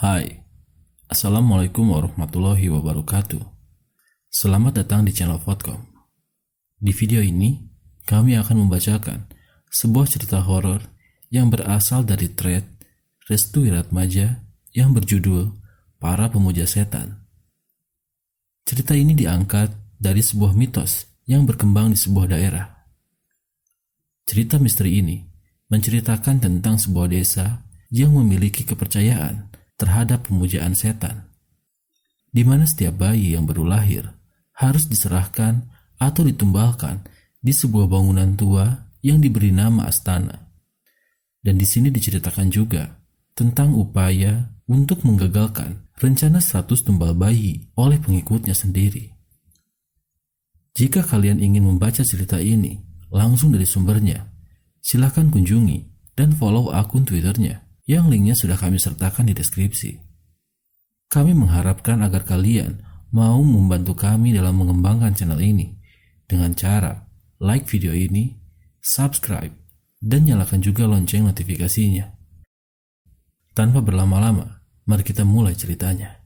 Hai, Assalamualaikum warahmatullahi wabarakatuh. Selamat datang di channel Vodcom. Di video ini, kami akan membacakan sebuah cerita horor yang berasal dari thread Restu Wiratmaja yang berjudul Para Pemuja Setan. Cerita ini diangkat dari sebuah mitos yang berkembang di sebuah daerah. Cerita misteri ini menceritakan tentang sebuah desa yang memiliki kepercayaan terhadap pemujaan setan, di mana setiap bayi yang baru lahir harus diserahkan atau ditumbalkan di sebuah bangunan tua yang diberi nama astana. Dan di sini diceritakan juga tentang upaya untuk menggagalkan rencana 100 tumbal bayi oleh pengikutnya sendiri. Jika kalian ingin membaca cerita ini langsung dari sumbernya, silakan kunjungi dan follow akun Twitternya yang linknya sudah kami sertakan di deskripsi. Kami mengharapkan agar kalian mau membantu kami dalam mengembangkan channel ini dengan cara like video ini, subscribe, dan nyalakan juga lonceng notifikasinya. Tanpa berlama-lama, mari kita mulai ceritanya.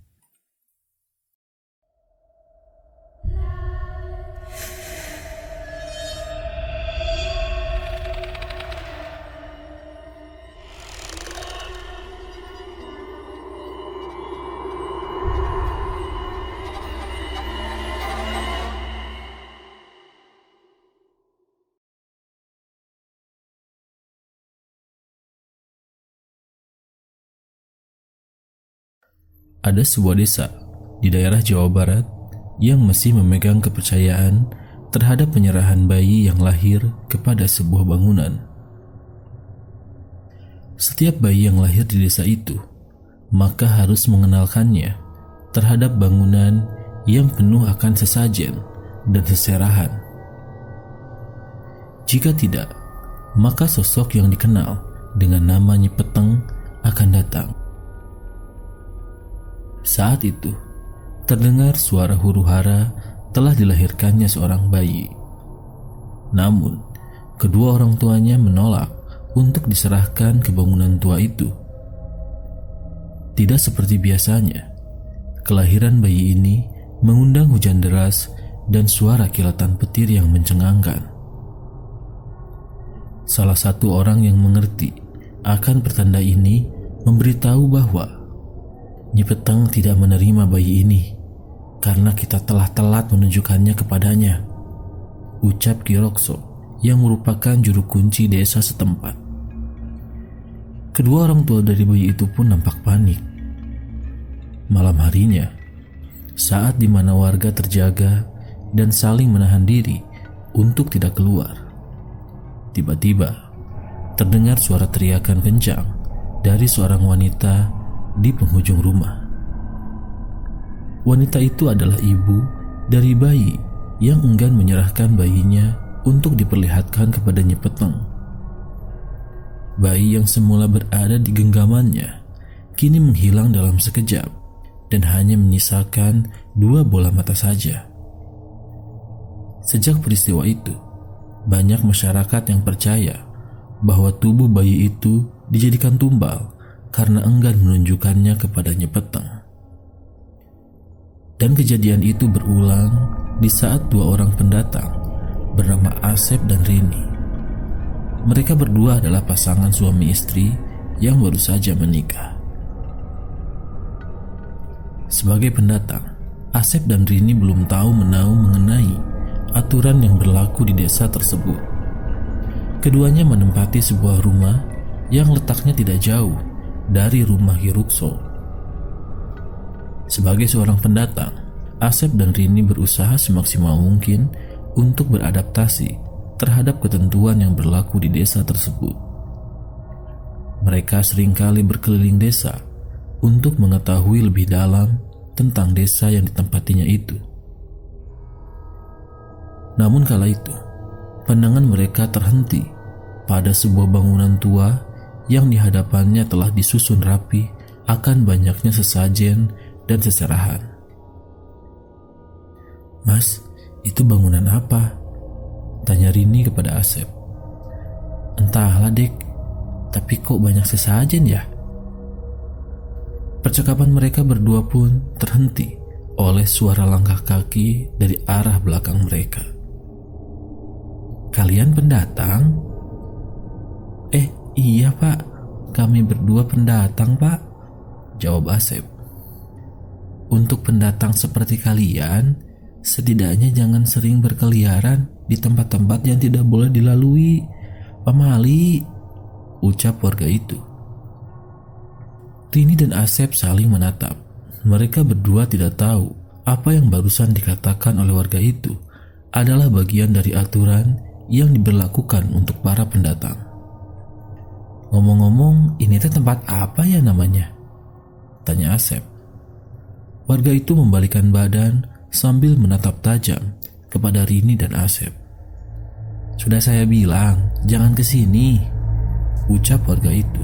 Ada sebuah desa di daerah Jawa Barat yang masih memegang kepercayaan terhadap penyerahan bayi yang lahir kepada sebuah bangunan. Setiap bayi yang lahir di desa itu maka harus mengenalkannya terhadap bangunan yang penuh akan sesajen dan seserahan. Jika tidak, maka sosok yang dikenal dengan nama Nyi Peteng akan datang. Saat itu, terdengar suara huru-hara telah dilahirkannya seorang bayi. Namun, kedua orang tuanya menolak untuk diserahkan ke bangunan tua itu. Tidak seperti biasanya, kelahiran bayi ini mengundang hujan deras dan suara kilatan petir yang mencengangkan. Salah satu orang yang mengerti akan pertanda ini memberitahu bahwa Nyi Peteng tidak menerima bayi ini karena kita telah telat menunjukkannya kepadanya, ucap Ki Rokso yang merupakan juru kunci desa setempat. Kedua orang tua dari bayi itu pun nampak panik. Malam harinya, saat di mana warga terjaga dan saling menahan diri untuk tidak keluar, tiba-tiba terdengar suara teriakan kencang dari seorang wanita di penghujung rumah. Wanita itu adalah ibu dari bayi yang enggan menyerahkan bayinya untuk diperlihatkan kepada Nyi Peteng. Bayi yang semula berada di genggamannya kini menghilang dalam sekejap dan hanya menyisakan 2 bola mata saja. Sejak peristiwa itu, banyak masyarakat yang percaya bahwa tubuh bayi itu dijadikan tumbal karena enggan menunjukkannya kepada Nyi Peteng. Dan kejadian itu berulang di saat 2 orang pendatang bernama Asep dan Rini. Mereka berdua adalah pasangan suami istri yang baru saja menikah. Sebagai pendatang, Asep dan Rini belum tahu menahu mengenai aturan yang berlaku di desa tersebut. Keduanya menempati sebuah rumah yang letaknya tidak jauh dari rumah Ki Rokso. Sebagai seorang pendatang, Asep dan Rini berusaha semaksimal mungkin untuk beradaptasi terhadap ketentuan yang berlaku di desa tersebut. Mereka seringkali berkeliling desa untuk mengetahui lebih dalam tentang desa yang ditempatinya itu. Namun kala itu, pandangan mereka terhenti pada sebuah bangunan tua yang di hadapannya telah disusun rapi akan banyaknya sesajen dan seserahan. "Mas, itu bangunan apa?" tanya Rini kepada Asep. "Entahlah, Dek, tapi kok banyak sesajen ya?" Percakapan mereka berdua pun terhenti oleh suara langkah kaki dari arah belakang mereka. "Kalian pendatang?" Iya pak, kami berdua pendatang pak," jawab Asep. "Untuk pendatang seperti kalian, setidaknya jangan sering berkeliaran di tempat-tempat yang tidak boleh dilalui, Pak Mali," ucap warga itu. Rini dan Asep saling menatap. Mereka berdua tidak tahu apa yang barusan dikatakan oleh warga itu adalah bagian dari aturan yang diberlakukan untuk para pendatang. "Ngomong-ngomong, ini teh tempat apa ya namanya?" tanya Asep. Warga itu membalikkan badan sambil menatap tajam kepada Rini dan Asep. "Sudah saya bilang, jangan kesini," ucap warga itu.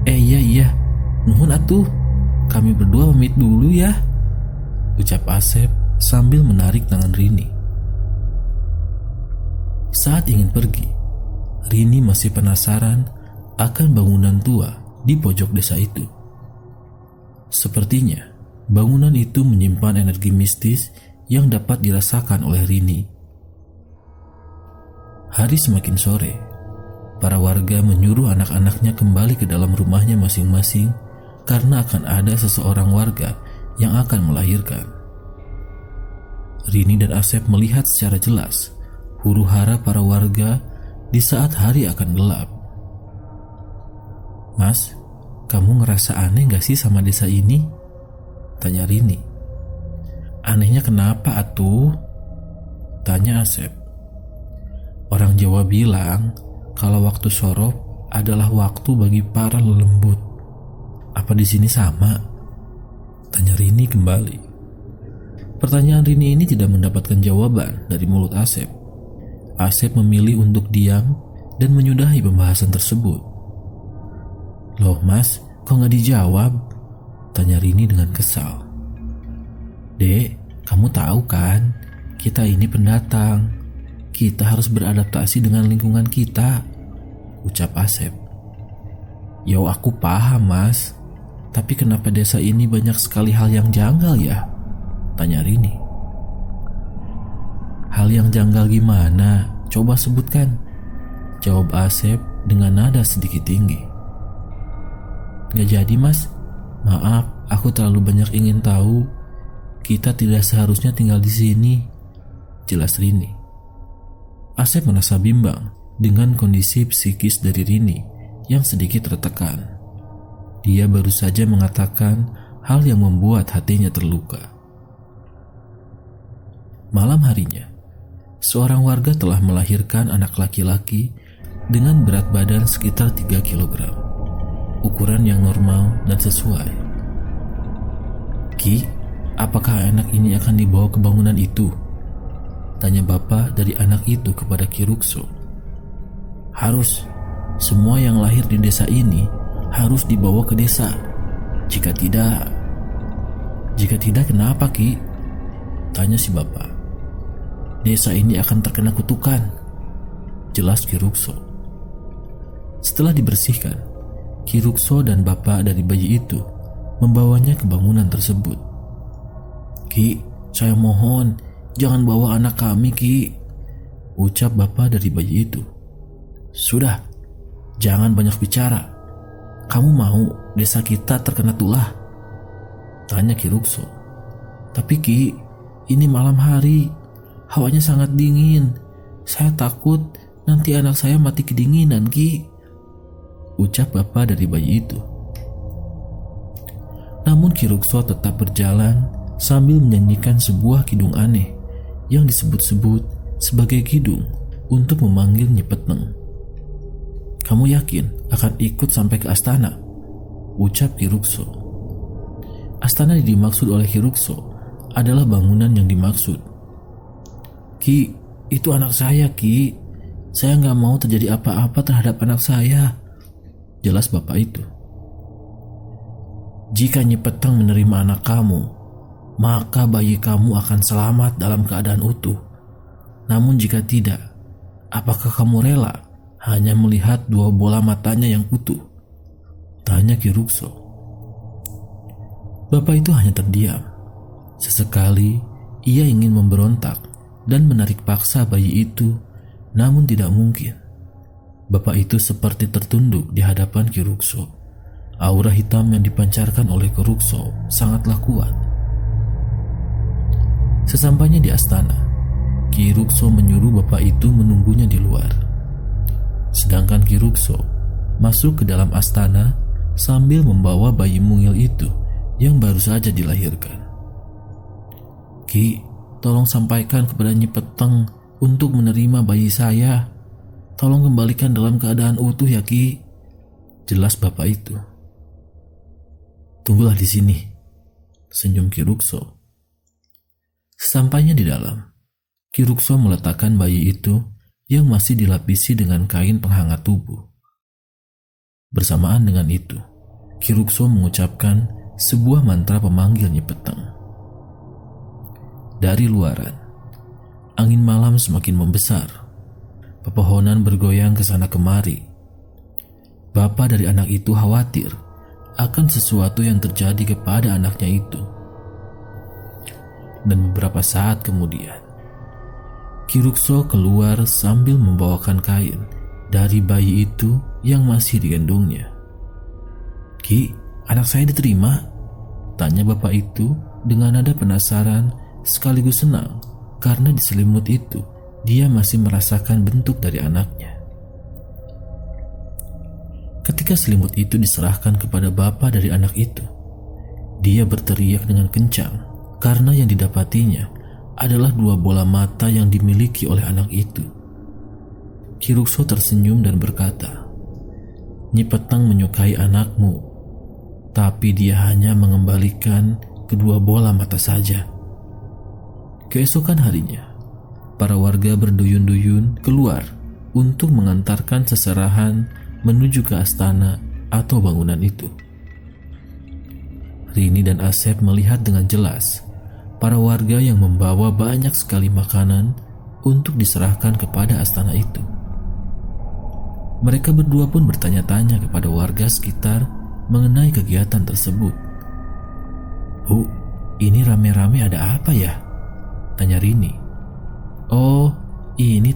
Iya, nuhun atuh, kami berdua pamit dulu ya," ucap Asep sambil menarik tangan Rini. Saat ingin pergi, Rini masih penasaran akan bangunan tua di pojok desa itu. Sepertinya bangunan itu menyimpan energi mistis yang dapat dirasakan oleh Rini. Hari semakin sore, para warga menyuruh anak-anaknya kembali ke dalam rumahnya masing-masing karena akan ada seseorang warga yang akan melahirkan. Rini dan Asep melihat secara jelas huru-hara para warga di saat hari akan gelap. "Mas, kamu ngerasa aneh gak sih sama desa ini?" tanya Rini. "Anehnya kenapa atuh?" tanya Asep. "Orang Jawa bilang kalau waktu sorop adalah waktu bagi para lelembut. Apa di sini sama?" tanya Rini kembali. Pertanyaan Rini ini tidak mendapatkan jawaban dari mulut Asep. Asep memilih untuk diam dan menyudahi pembahasan tersebut. "Loh mas, kok gak dijawab?" tanya Rini dengan kesal. "Dek, kamu tahu kan, kita ini pendatang. Kita harus beradaptasi dengan lingkungan kita," ucap Asep. "Yo, aku paham mas, tapi kenapa desa ini banyak sekali hal yang janggal ya?" tanya Rini. "Hal yang janggal gimana? Coba sebutkan," jawab Asep dengan nada sedikit tinggi. "Gak jadi mas, maaf, aku terlalu banyak ingin tahu. Kita tidak seharusnya tinggal di sini," jelas Rini. Asep merasa bimbang dengan kondisi psikis dari Rini yang sedikit tertekan. Dia baru saja mengatakan hal yang membuat hatinya terluka. Malam harinya, seorang warga telah melahirkan anak laki-laki dengan berat badan sekitar 3 kg, ukuran yang normal dan sesuai. "Ki, apakah anak ini akan dibawa ke bangunan itu?" tanya bapak dari anak itu kepada Ki Rukso. "Harus, semua yang lahir di desa ini harus dibawa ke desa. Jika tidak kenapa Ki?" tanya si bapak. "Desa ini akan terkena kutukan," jelas Ki Rukso. Setelah dibersihkan, Ki Rukso dan bapak dari bayi itu membawanya ke bangunan tersebut. "Ki, saya mohon, jangan bawa anak kami Ki," ucap bapak dari bayi itu. "Sudah, jangan banyak bicara. Kamu mau desa kita terkena tulah?" tanya Ki Rukso. "Tapi Ki, ini malam hari, hawanya sangat dingin. Saya takut nanti anak saya mati kedinginan Ki," ucap bapak dari bayi itu. Namun Ki Rukso tetap berjalan sambil menyanyikan sebuah kidung aneh yang disebut-sebut sebagai kidung untuk memanggil Nyi Peteng. "Kamu yakin akan ikut sampai ke astana?" ucap Ki Rukso. Astana yang dimaksud oleh Ki Rukso adalah bangunan yang dimaksud. "Ki, itu anak saya Ki. Saya gak mau terjadi apa-apa terhadap anak saya," jelas bapak itu. "Jika Nyi Peteng menerima anak kamu, maka bayi kamu akan selamat dalam keadaan utuh. Namun jika tidak, apakah kamu rela hanya melihat 2 bola matanya yang utuh?" tanya Ki Rukso. Bapak itu hanya terdiam. Sesekali ia ingin memberontak dan menarik paksa bayi itu, namun tidak mungkin. Bapak itu seperti tertunduk di hadapan Ki Rukso. Aura hitam yang dipancarkan oleh Ki Rukso sangatlah kuat. Sesampainya di astana, Ki Rukso menyuruh bapak itu menunggunya di luar. Sedangkan Ki Rukso masuk ke dalam astana sambil membawa bayi mungil itu yang baru saja dilahirkan. "Ki, tolong sampaikan kepada Nyi Peteng untuk menerima bayi saya. Tolong kembalikan dalam keadaan utuh ya Ki," jelas bapak itu. "Tunggulah di sini," senyum Ki Rukso. Sesampainya di dalam, Ki Rukso meletakkan bayi itu yang masih dilapisi dengan kain penghangat tubuh. Bersamaan dengan itu, Ki Rukso mengucapkan sebuah mantra pemanggil Nyi Peteng. Dari luaran, angin malam semakin membesar. Pepohonan bergoyang ke sana kemari. Bapak dari anak itu khawatir akan sesuatu yang terjadi kepada anaknya itu. Dan beberapa saat kemudian, Ki Rukso keluar sambil membawakan kain dari bayi itu yang masih digendongnya. "Ki, anak saya diterima?" tanya bapak itu dengan nada penasaran sekaligus senang karena di selimut itu dia masih merasakan bentuk dari anaknya. Ketika selimut itu diserahkan kepada bapak dari anak itu, dia berteriak dengan kencang karena yang didapatinya adalah 2 bola mata yang dimiliki oleh anak itu. Ki Rukso tersenyum dan berkata, "Nyi Peteng menyukai anakmu, tapi dia hanya mengembalikan kedua bola mata saja." Keesokan harinya, para warga berduyun-duyun keluar untuk mengantarkan seserahan menuju ke astana atau bangunan itu. Rini dan Asep melihat dengan jelas para warga yang membawa banyak sekali makanan untuk diserahkan kepada astana itu. Mereka berdua pun bertanya-tanya kepada warga sekitar mengenai kegiatan tersebut. "Bu, ini rame-rame ada apa ya?" tanya Rini. "Oh, ini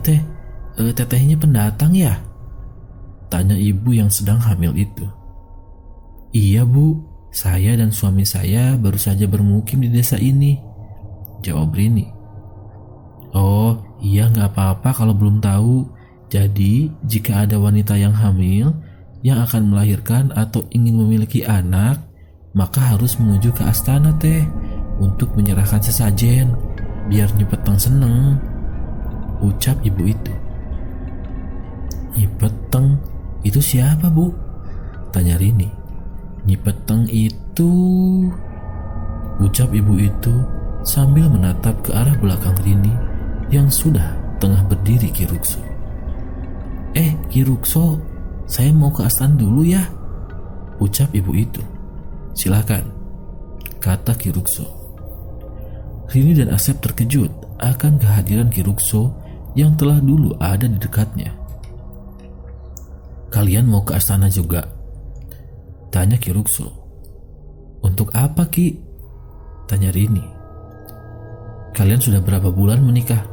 tetehnya pendatang ya?" tanya ibu yang sedang hamil itu. "Iya Bu, saya dan suami saya baru saja bermukim di desa ini," jawab Rini. "Oh iya, gak apa-apa kalau belum tahu. Jadi jika ada wanita yang hamil yang akan melahirkan atau ingin memiliki anak, maka harus menuju ke astana teh untuk menyerahkan sesajen biar Nyi Peteng seneng," ucap ibu itu. "Nyi Peteng itu siapa Bu?" tanya Rini. "Nyi Peteng itu," ucap ibu itu sambil menatap ke arah belakang Rini yang sudah tengah berdiri Ki Rukso. Ki Rukso, saya mau ke astana dulu ya," ucap ibu itu. "Silakan," kata Ki Rukso. Rini dan Asep terkejut akan kehadiran Ki Rukso yang telah dulu ada di dekatnya. "Kalian mau ke astana juga?" tanya Ki Rukso. "Untuk apa Ki?" tanya Rini. "Kalian sudah berapa bulan menikah?"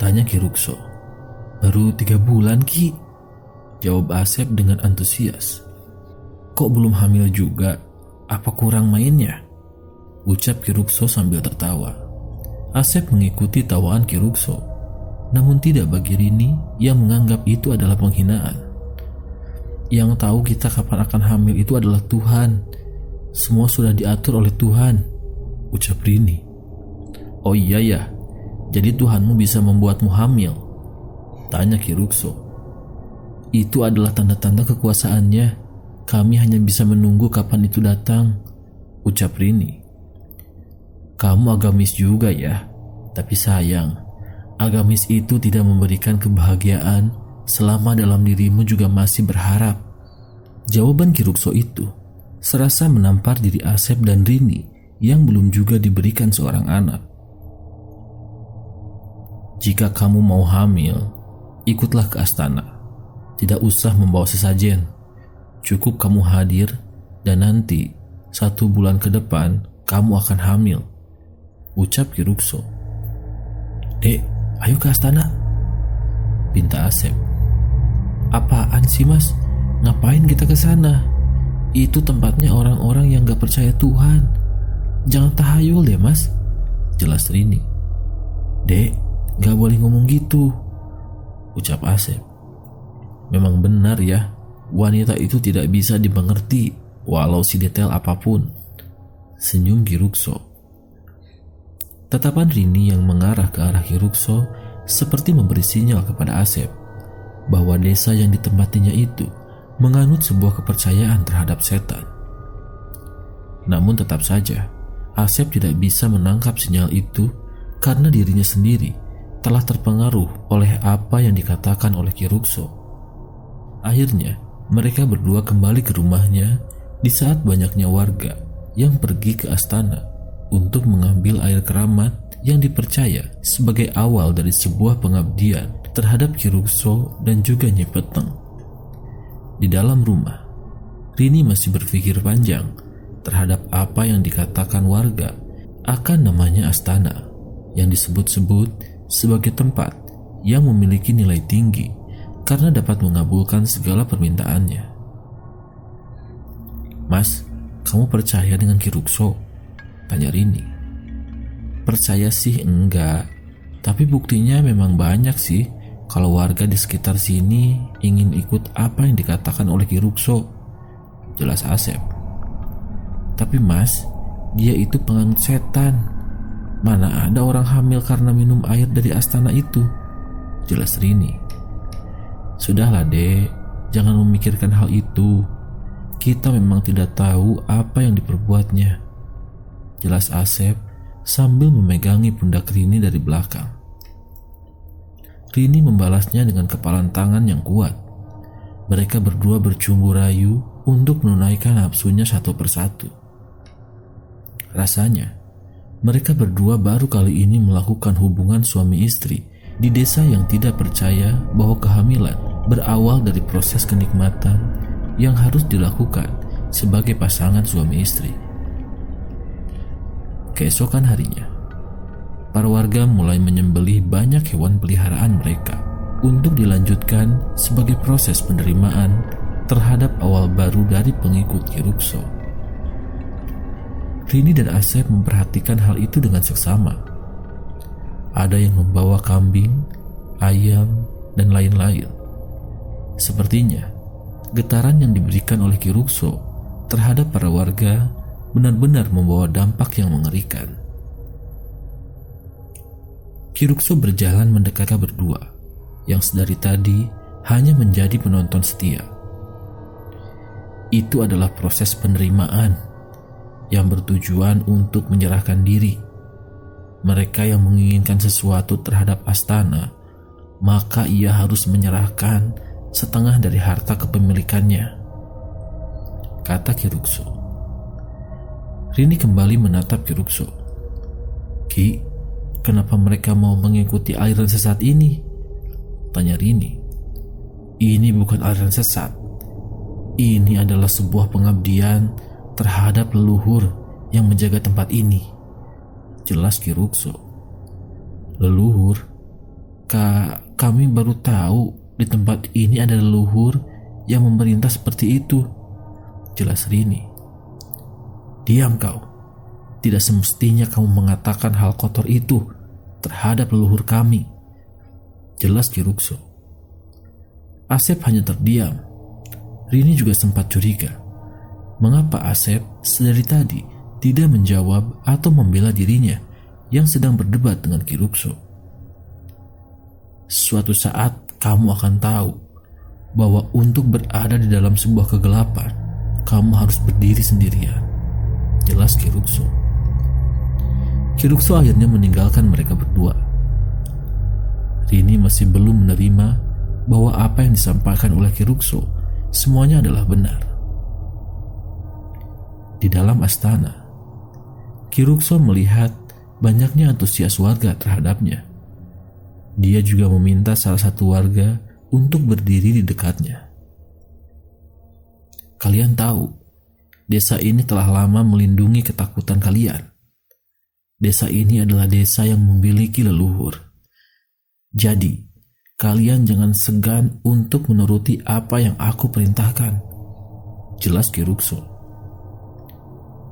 tanya Ki Rukso. "Baru 3 bulan Ki," jawab Asep dengan antusias. "Kok belum hamil juga? Apa kurang mainnya?" ucap Ki Rukso sambil tertawa. Asep mengikuti tawaan Ki Rukso, namun tidak bagi Rini yang menganggap itu adalah penghinaan. "Yang tahu kita kapan akan hamil itu adalah Tuhan. Semua sudah diatur oleh Tuhan," ucap Rini. "Oh iya ya, jadi Tuhanmu bisa membuatmu hamil?" tanya Ki Rukso. "Itu adalah tanda-tanda kekuasaannya. Kami hanya bisa menunggu kapan itu datang," ucap Rini. "Kamu agamis juga ya, tapi sayang, agamis itu tidak memberikan kebahagiaan selama dalam dirimu juga masih berharap." Jawaban Ki Rukso itu serasa menampar diri Asep dan Rini yang belum juga diberikan seorang anak. "Jika kamu mau hamil, ikutlah ke astana. Tidak usah membawa sesajen. Cukup kamu hadir dan nanti 1 bulan ke depan kamu akan hamil, ucap Ki Rukso. Dek, ayo ke astana, pinta Asep. Apaan sih mas? Ngapain kita ke sana? Itu tempatnya orang-orang yang gak percaya Tuhan. Jangan tahayul deh mas, jelas Rini. Dek, gak boleh ngomong gitu, ucap Asep. Memang benar ya, wanita itu tidak bisa dimengerti walau sedetail apapun, senyum Ki Rukso. Tatapan Rini yang mengarah ke arah Ki Rukso seperti memberi sinyal kepada Asep bahwa desa yang ditempatinya itu menganut sebuah kepercayaan terhadap setan. Namun tetap saja, Asep tidak bisa menangkap sinyal itu karena dirinya sendiri telah terpengaruh oleh apa yang dikatakan oleh Ki Rukso. Akhirnya, mereka berdua kembali ke rumahnya di saat banyaknya warga yang pergi ke astana untuk mengambil air keramat yang dipercaya sebagai awal dari sebuah pengabdian terhadap Ki Rukso dan juga Nyi Peteng. Di dalam rumah, Rini masih berpikir panjang terhadap apa yang dikatakan warga akan namanya astana yang disebut-sebut sebagai tempat yang memiliki nilai tinggi karena dapat mengabulkan segala permintaannya. Mas, kamu percaya dengan Ki Rukso? Tanya Rini. Percaya sih enggak, tapi buktinya memang banyak sih kalau warga di sekitar sini ingin ikut apa yang dikatakan oleh Ki Rukso, jelas Asep. Tapi mas, dia itu penganut setan. Mana ada orang hamil karena minum air dari astana itu, jelas Rini. Sudahlah dek, jangan memikirkan hal itu. Kita memang tidak tahu apa yang diperbuatnya, jelas Asep sambil memegangi pundak Rini dari belakang. Rini membalasnya dengan kepalan tangan yang kuat. Mereka berdua bercumbu rayu untuk menunaikan nafsunya satu persatu. Rasanya, mereka berdua baru kali ini melakukan hubungan suami istri di desa yang tidak percaya bahwa kehamilan berawal dari proses kenikmatan yang harus dilakukan sebagai pasangan suami istri. Keesokan harinya, para warga mulai menyembelih banyak hewan peliharaan mereka untuk dilanjutkan sebagai proses penerimaan terhadap awal baru dari pengikut Ki Rukso. Rini dan Asep memperhatikan hal itu dengan seksama. Ada yang membawa kambing, ayam, dan lain-lain. Sepertinya, getaran yang diberikan oleh Ki Rukso terhadap para warga benar-benar membawa dampak yang mengerikan. Ki Rukso berjalan mendekati berdua yang sedari tadi hanya menjadi penonton setia. Itu adalah proses penerimaan yang bertujuan untuk menyerahkan diri. Mereka yang menginginkan sesuatu terhadap astana, maka ia harus menyerahkan setengah dari harta kepemilikannya, kata Ki Rukso. Rini kembali menatap Ki Rukso. Ki, kenapa mereka mau mengikuti aliran sesat ini? Tanya Rini. Ini bukan aliran sesat. Ini adalah sebuah pengabdian terhadap leluhur yang menjaga tempat ini, jelas Ki Rukso. Leluhur? Kami baru tahu di tempat ini ada leluhur yang memerintah seperti itu, jelas Rini. Diam kau. Tidak semestinya kamu mengatakan hal kotor itu terhadap leluhur kami, jelas Ki Rukso. Asep hanya terdiam. Rini juga sempat curiga. Mengapa Asep sedari tadi tidak menjawab atau membela dirinya yang sedang berdebat dengan Ki Rukso? Suatu saat kamu akan tahu bahwa untuk berada di dalam sebuah kegelapan, kamu harus berdiri sendirian, jelas Ki Rukso. Ki Rukso akhirnya meninggalkan mereka berdua. Rini masih belum menerima bahwa apa yang disampaikan oleh Ki Rukso semuanya adalah benar. Di dalam astana, Ki Rukso melihat banyaknya antusias warga terhadapnya. Dia juga meminta salah satu warga untuk berdiri di dekatnya. Kalian tahu, desa ini telah lama melindungi ketakutan kalian. Desa ini adalah desa yang memiliki leluhur. Jadi, kalian jangan segan untuk menuruti apa yang aku perintahkan, jelas Ki Rukso.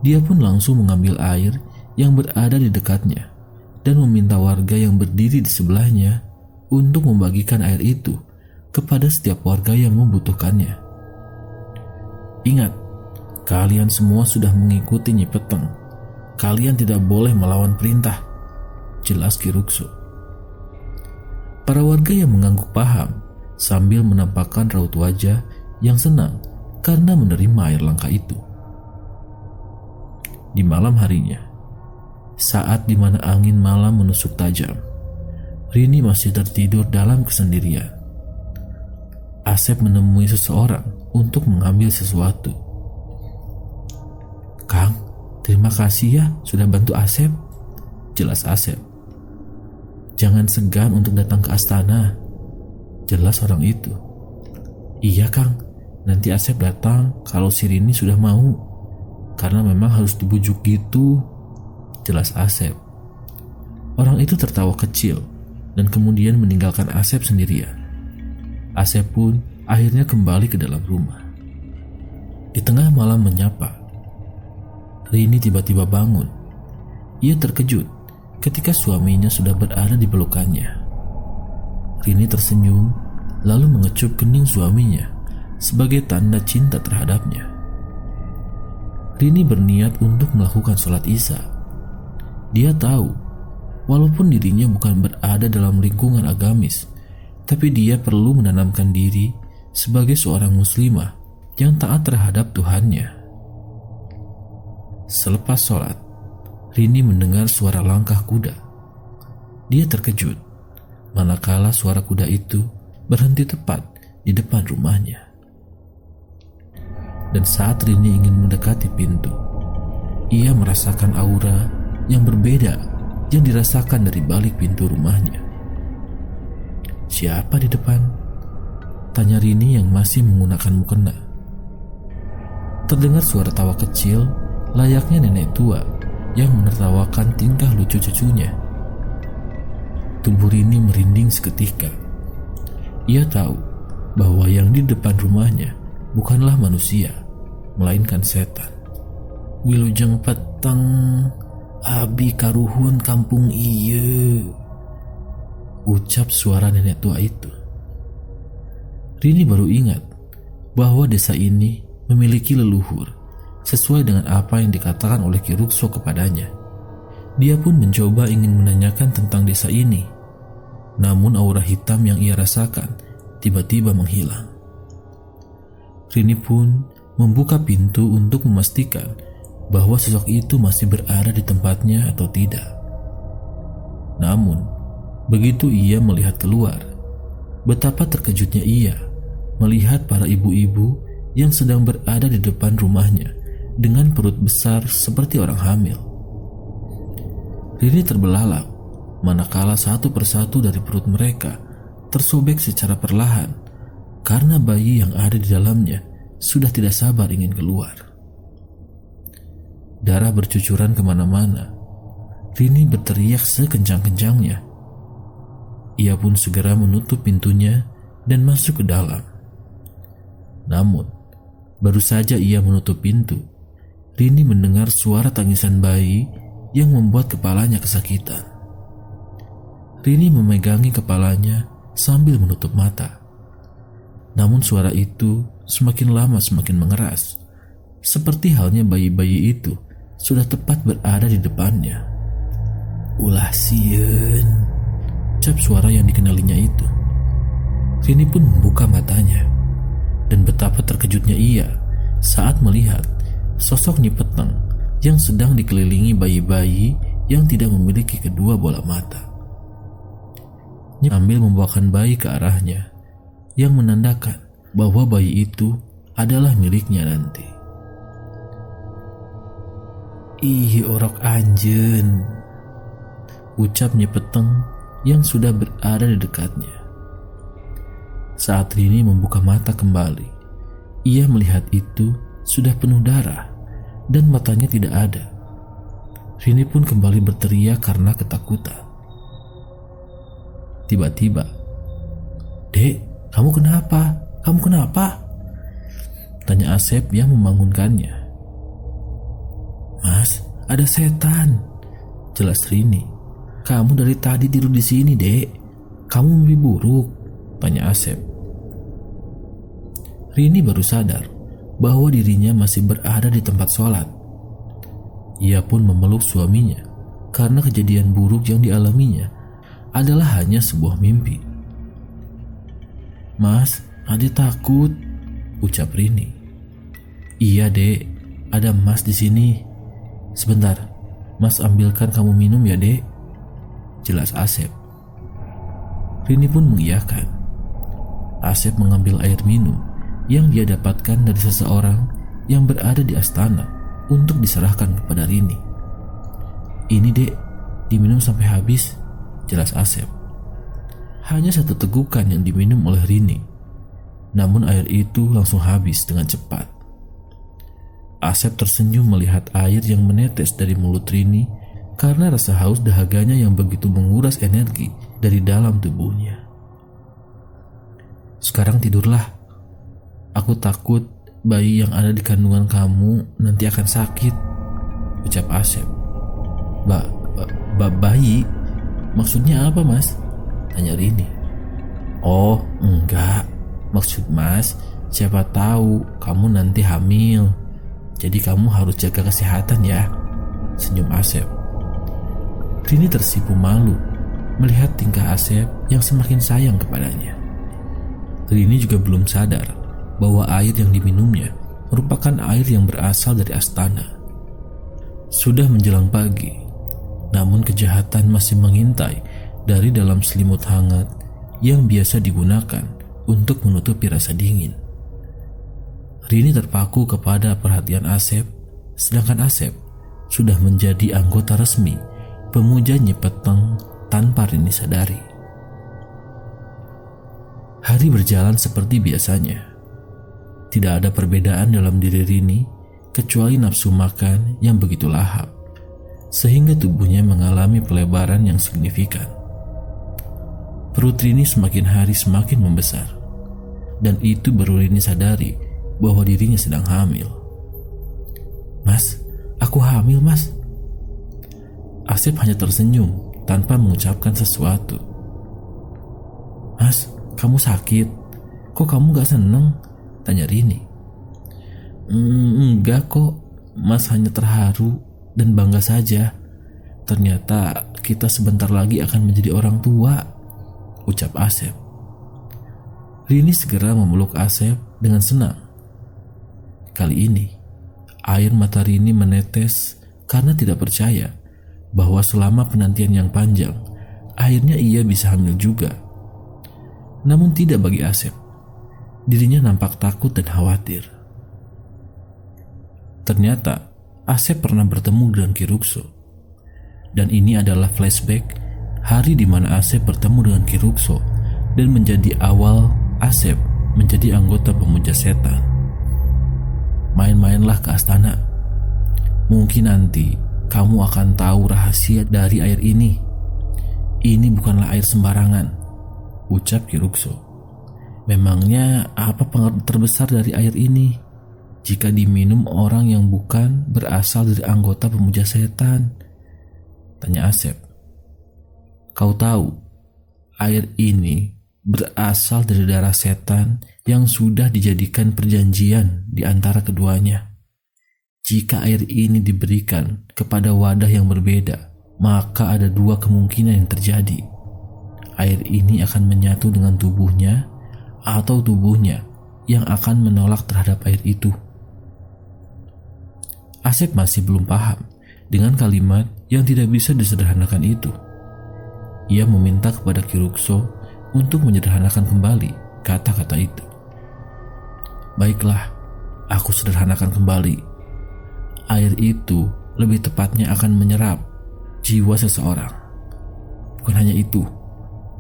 Dia pun langsung mengambil air yang berada di dekatnya dan meminta warga yang berdiri di sebelahnya untuk membagikan air itu kepada setiap warga yang membutuhkannya. Ingat, kalian semua sudah mengikuti Nyi Peteng. Kalian tidak boleh melawan perintah, jelas Ki Rukso. Para warga yang mengangguk paham sambil menampakkan raut wajah yang senang karena menerima air langka itu. Di malam harinya, saat dimana angin malam menusuk tajam, Rini masih tertidur dalam kesendirian. Asep menemui seseorang untuk mengambil sesuatu. "Kang, terima kasih ya sudah bantu Asep," jelas Asep. "Jangan segan untuk datang ke astana," jelas orang itu. "Iya Kang, nanti Asep datang kalau si Rini sudah mau, karena memang harus dibujuk gitu," jelas Asep. Orang itu tertawa kecil dan kemudian meninggalkan Asep sendirian. Asep pun akhirnya kembali ke dalam rumah. Di tengah malam menyapa, Rini tiba-tiba bangun. Ia terkejut ketika suaminya sudah berada di pelukannya. Rini tersenyum lalu mengecup kening suaminya sebagai tanda cinta terhadapnya. Rini berniat untuk melakukan sholat Isya. Dia tahu, walaupun dirinya bukan berada dalam lingkungan agamis, tapi dia perlu menanamkan diri sebagai seorang muslimah yang taat terhadap Tuhannya. Selepas sholat, Rini mendengar suara langkah kuda. Dia terkejut manakala suara kuda itu berhenti tepat di depan rumahnya. Dan saat Rini ingin mendekati pintu, ia merasakan aura yang berbeda yang dirasakan dari balik pintu rumahnya. "Siapa di depan?" tanya Rini yang masih menggunakan mukena. Terdengar suara tawa kecil layaknya nenek tua yang menertawakan tingkah lucu cucunya. Tubuh Rini merinding seketika. Ia tahu bahwa yang di depan rumahnya bukanlah manusia, melainkan setan. "Wilujeng Peteng, abi karuhun kampung ieu," ucap suara nenek tua itu. Rini baru ingat bahwa desa ini memiliki leluhur sesuai dengan apa yang dikatakan oleh Ki Rukso kepadanya. Dia pun mencoba ingin menanyakan tentang desa ini, namun aura hitam yang ia rasakan tiba-tiba menghilang. Rini pun membuka pintu untuk memastikan bahwa sosok itu masih berada di tempatnya atau tidak. Namun, begitu ia melihat keluar, betapa terkejutnya ia melihat para ibu-ibu yang sedang berada di depan rumahnya dengan perut besar seperti orang hamil. Rini terbelalak manakala satu persatu dari perut mereka tersobek secara perlahan karena bayi yang ada di dalamnya sudah tidak sabar ingin keluar. Darah bercucuran kemana-mana. Rini berteriak sekencang-kencangnya. Ia pun segera menutup pintunya dan masuk ke dalam. Namun, baru saja ia menutup pintu, Rini mendengar suara tangisan bayi yang membuat kepalanya kesakitan. Rini memegangi kepalanya sambil menutup mata. Namun suara itu semakin lama semakin mengeras, seperti halnya bayi-bayi itu sudah tepat berada di depannya. "Ulah sieun," ucap suara yang dikenalinya itu. Rini pun membuka matanya, dan betapa terkejutnya ia saat melihat sosok Nyi Peteng yang sedang dikelilingi bayi-bayi yang tidak memiliki kedua bola mata. Nyi ambil membawakan bayi ke arahnya, yang menandakan bahwa bayi itu adalah miliknya nanti. "Ih, orok anjeun," ucap Nyi Peteng yang sudah berada di dekatnya. Saat Rini membuka mata kembali, ia melihat itu sudah penuh darah dan matanya tidak ada. Rini pun kembali berteriak karena ketakutan. Tiba-tiba, "Dek, kamu kenapa? Kamu kenapa?" tanya Asep yang membangunkannya. "Mas, ada setan," jelas Rini. "Kamu dari tadi tidur di sini, Dek. Kamu mimpi buruk?" tanya Asep. Rini baru sadar bahwa dirinya masih berada di tempat sholat. Ia pun memeluk suaminya karena kejadian buruk yang dialaminya adalah hanya sebuah mimpi. "Mas, Ade takut," ucap Rini. "Iya, Dek, ada Mas di sini. Sebentar, Mas ambilkan kamu minum ya, Dek," jelas Asep. Rini pun mengiyakan. Asep mengambil air minum yang dia dapatkan dari seseorang yang berada di astana untuk diserahkan kepada Rini. "Ini, Dek, diminum sampai habis," jelas Asep. Hanya satu tegukan yang diminum oleh Rini, namun air itu langsung habis dengan cepat. Asep tersenyum melihat air yang menetes dari mulut Rini karena rasa haus dahaganya yang begitu menguras energi dari dalam tubuhnya. "Sekarang tidurlah. Aku takut bayi yang ada di kandungan kamu nanti akan sakit," ucap Asep. Bayi? Maksudnya apa, Mas?" tanya Rini. "Oh, enggak. Maksud Mas, siapa tahu kamu nanti hamil. Jadi kamu harus jaga kesehatan ya," senyum Asep. Rini tersipu malu melihat tingkah Asep yang semakin sayang kepadanya. Rini juga belum sadar bahwa air yang diminumnya merupakan air yang berasal dari astana. Sudah menjelang pagi, namun kejahatan masih mengintai dari dalam selimut hangat yang biasa digunakan untuk menutupi rasa dingin. Rini terpaku kepada perhatian Asep, sedangkan Asep sudah menjadi anggota resmi pemuja Nyipeteng tanpa Rini sadari. Hari berjalan seperti biasanya. Tidak ada perbedaan dalam diri Rini kecuali nafsu makan yang begitu lahap, sehingga tubuhnya mengalami pelebaran yang signifikan. Perut Rini semakin hari semakin membesar, dan itu baru Rini sadari bahwa dirinya sedang hamil. "Mas, aku hamil, Mas." Asep hanya tersenyum tanpa mengucapkan sesuatu. "Mas, kamu sakit? Kok kamu gak seneng?" tanya Rini. Enggak kok, Mas hanya terharu dan bangga saja. Ternyata kita sebentar lagi akan menjadi orang tua," ucap Asep. Rini segera memeluk Asep dengan senang. Kali ini, air mata Rini menetes karena tidak percaya bahwa selama penantian yang panjang, akhirnya ia bisa hamil juga. Namun tidak bagi Asep. Dirinya nampak takut dan khawatir. Ternyata Asep pernah bertemu dengan Ki Rukso. Dan ini adalah flashback hari di mana Asep bertemu dengan Ki Rukso dan menjadi awal Asep menjadi anggota pemuja setan. "Main-mainlah ke astana. Mungkin nanti kamu akan tahu rahasia dari air ini. Ini bukanlah air sembarangan," ucap Ki Rukso. "Memangnya apa pengaruh terbesar dari air ini jika diminum orang yang bukan berasal dari anggota pemuja setan?" tanya Asep. "Kau tahu, air ini berasal dari darah setan yang sudah dijadikan perjanjian di antara keduanya. Jika air ini diberikan kepada wadah yang berbeda, maka ada dua kemungkinan yang terjadi. Air ini akan menyatu dengan tubuhnya, atau tubuhnya yang akan menolak terhadap air itu." Asep masih belum paham dengan kalimat yang tidak bisa disederhanakan itu. Ia meminta kepada Ki Rukso untuk menyederhanakan kembali kata-kata itu. "Baiklah, aku sederhanakan kembali. Air itu lebih tepatnya akan menyerap jiwa seseorang. Bukan hanya itu,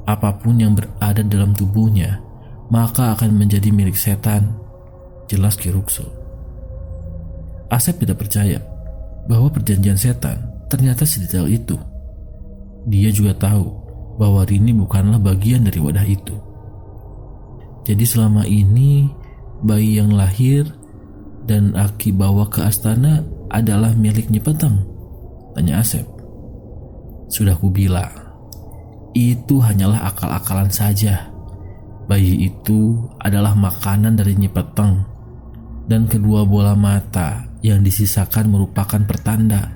apapun yang berada dalam tubuhnya maka akan menjadi milik setan," jelas Ki Rukso. Asep tidak percaya bahwa perjanjian setan ternyata sedetail itu. Dia juga tahu bahwa Rini bukanlah bagian dari wadah itu. Jadi selama ini bayi yang lahir dan Aki bawa ke astana adalah milik Nyi Peteng? Tanya Asep. Sudah kubilang, itu hanyalah akal-akalan saja. Bayi itu adalah makanan dari Nyi Peteng, dan kedua bola mata yang disisakan merupakan pertanda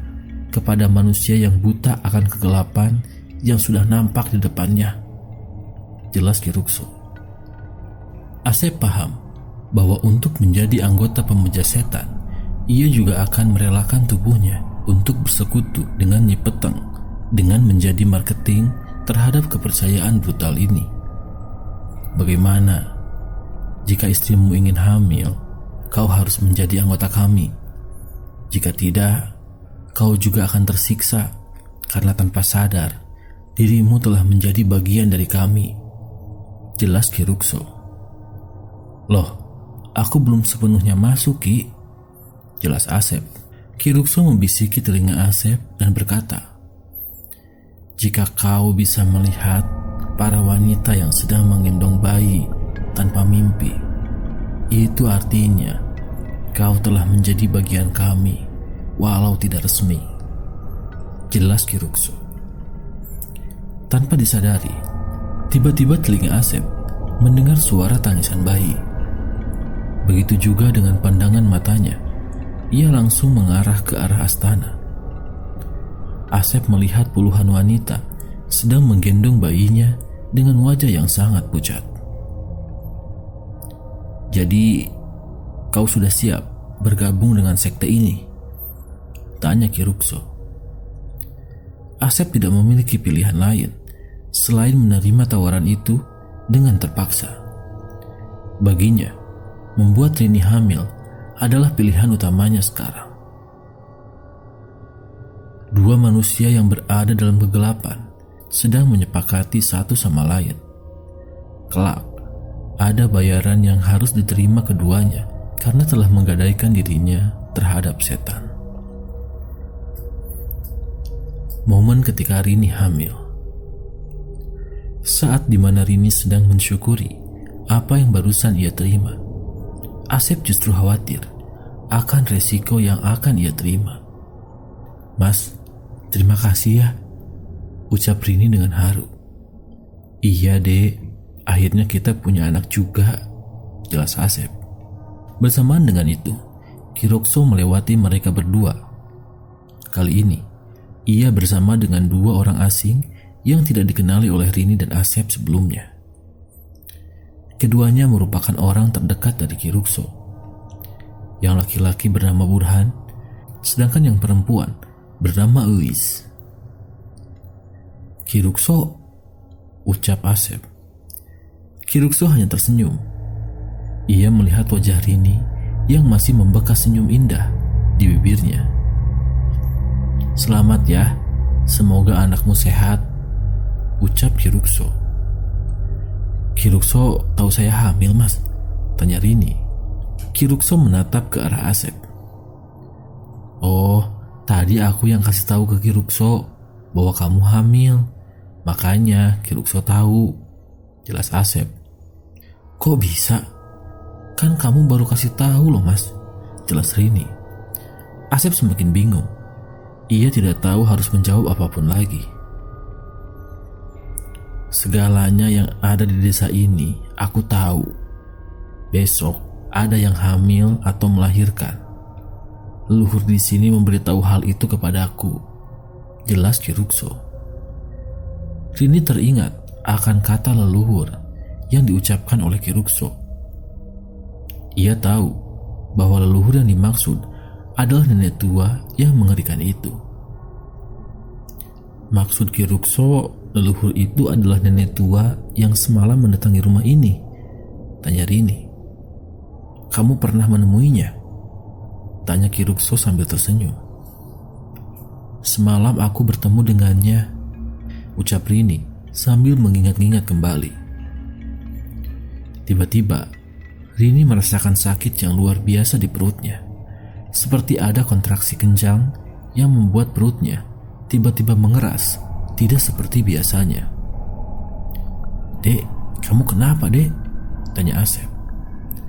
kepada manusia yang buta akan kegelapan yang sudah nampak di depannya. Jelas Ki Rukso. Asep paham bahwa untuk menjadi anggota pemuja setan, ia juga akan merelakan tubuhnya untuk bersekutu dengan Nyi Peteng dengan menjadi marketing terhadap kepercayaan brutal ini. Bagaimana jika istrimu ingin hamil? Kau harus menjadi anggota kami. Jika tidak, kau juga akan tersiksa karena tanpa sadar dirimu telah menjadi bagian dari kami. Jelas Ki Rukso. Loh, aku belum sepenuhnya masuk, Ki. Jelas Asep. Ki Rukso membisiki telinga Asep dan berkata, jika kau bisa melihat para wanita yang sedang menggendong bayi tanpa mimpi, itu artinya kau telah menjadi bagian kami walau tidak resmi. Jelas Ki Rukso. Tanpa disadari, tiba-tiba telinga Asep mendengar suara tangisan bayi. Begitu juga dengan pandangan matanya, ia langsung mengarah ke arah astana. Asep melihat puluhan wanita sedang menggendong bayinya dengan wajah yang sangat pucat. Jadi, kau sudah siap bergabung dengan sekte ini? Tanya Ki Rukso. Asep tidak memiliki pilihan lain selain menerima tawaran itu dengan terpaksa. Baginya, membuat Rini hamil adalah pilihan utamanya sekarang. Dua manusia yang berada dalam kegelapan sedang menyepakati satu sama lain. Kelak, ada bayaran yang harus diterima keduanya karena telah menggadaikan dirinya terhadap setan. Momen ketika Rini hamil. Saat dimana Rini sedang mensyukuri apa yang barusan ia terima, Asep justru khawatir akan resiko yang akan ia terima. Mas, terima kasih ya, ucap Rini dengan haru. Iya dek, akhirnya kita punya anak juga, jelas Asep. Bersamaan dengan itu, Ki Rukso melewati mereka berdua. Kali ini, ia bersama dengan dua orang asing yang tidak dikenali oleh Rini dan Asep sebelumnya. Keduanya merupakan orang terdekat dari Ki Rukso. Yang laki-laki bernama Burhan, sedangkan yang perempuan bernama Uis. Ki Rukso, ucap Asep. Ki Rukso hanya tersenyum. Ia melihat wajah Rini yang masih membekas senyum indah di bibirnya. Selamat ya, semoga anakmu sehat, ucap Ki Rukso. Ki Rukso tahu saya hamil mas, tanya Rini. Ki Rukso menatap ke arah Asep. Oh, tadi aku yang kasih tahu ke Ki Rukso bahwa kamu hamil, makanya Ki Rukso tahu, jelas Asep. Kok bisa? Kan kamu baru kasih tahu loh mas, jelas Rini. Asep semakin bingung. Ia tidak tahu harus menjawab apapun lagi. Segalanya yang ada di desa ini aku tahu. Besok ada yang hamil atau melahirkan. Leluhur di sini memberitahu hal itu kepadaku, jelas Ki Rukso. Rini teringat akan kata leluhur yang diucapkan oleh Ki Rukso. Ia tahu bahwa leluhur yang dimaksud adalah nenek tua yang mengerikan itu. Maksud Ki Rukso, leluhur itu adalah nenek tua yang semalam mendatangi rumah ini, tanya Rini. Kamu pernah menemuinya? Tanya Ki Rukso sambil tersenyum. Semalam aku bertemu dengannya, ucap Rini sambil mengingat-ingat kembali. Tiba-tiba, Rini merasakan sakit yang luar biasa di perutnya. seperti ada kontraksi kencang yang membuat perutnya tiba-tiba mengeras, tidak seperti biasanya. "Dek, kamu kenapa, Dek?" tanya Asep.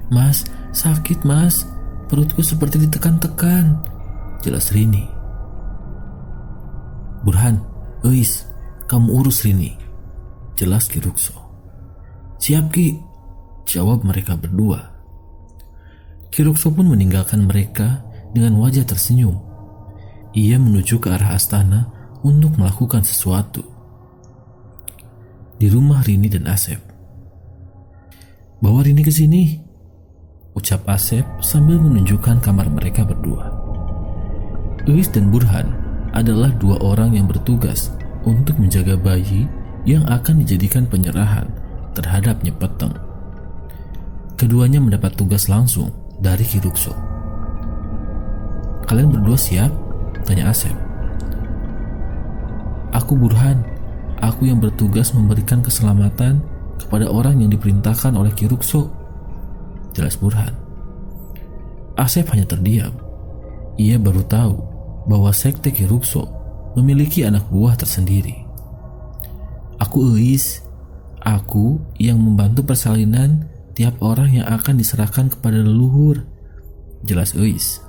"Mas, sakit mas, perutku seperti ditekan-tekan," jelas Rini. "Burhan, Eis, kamu urus Rini," jelas Ki Rukso. "Siap Ki," jawab mereka berdua. Ki Rukso pun meninggalkan mereka dengan wajah tersenyum. Ia menuju ke arah astana untuk melakukan sesuatu. Di rumah Rini dan Asep. "Bawa Rini ke sini," ucap Asep sambil menunjukkan kamar mereka berdua. Eis dan Burhan adalah dua orang yang bertugas untuk menjaga bayi yang akan dijadikan penyerahan terhadap Nyipeteng. Keduanya mendapat tugas langsung dari Ki Rukso. "Kalian berdua siap?" tanya Asep. "Aku Burhan, aku yang bertugas memberikan keselamatan kepada orang yang diperintahkan oleh Ki Rukso," jelas Burhan. Asep hanya terdiam. Ia baru tahu bahwa sekte Ki Rukso memiliki anak buah tersendiri. "Aku Eis, aku yang membantu persalinan tiap orang yang akan diserahkan kepada leluhur," jelas Eis.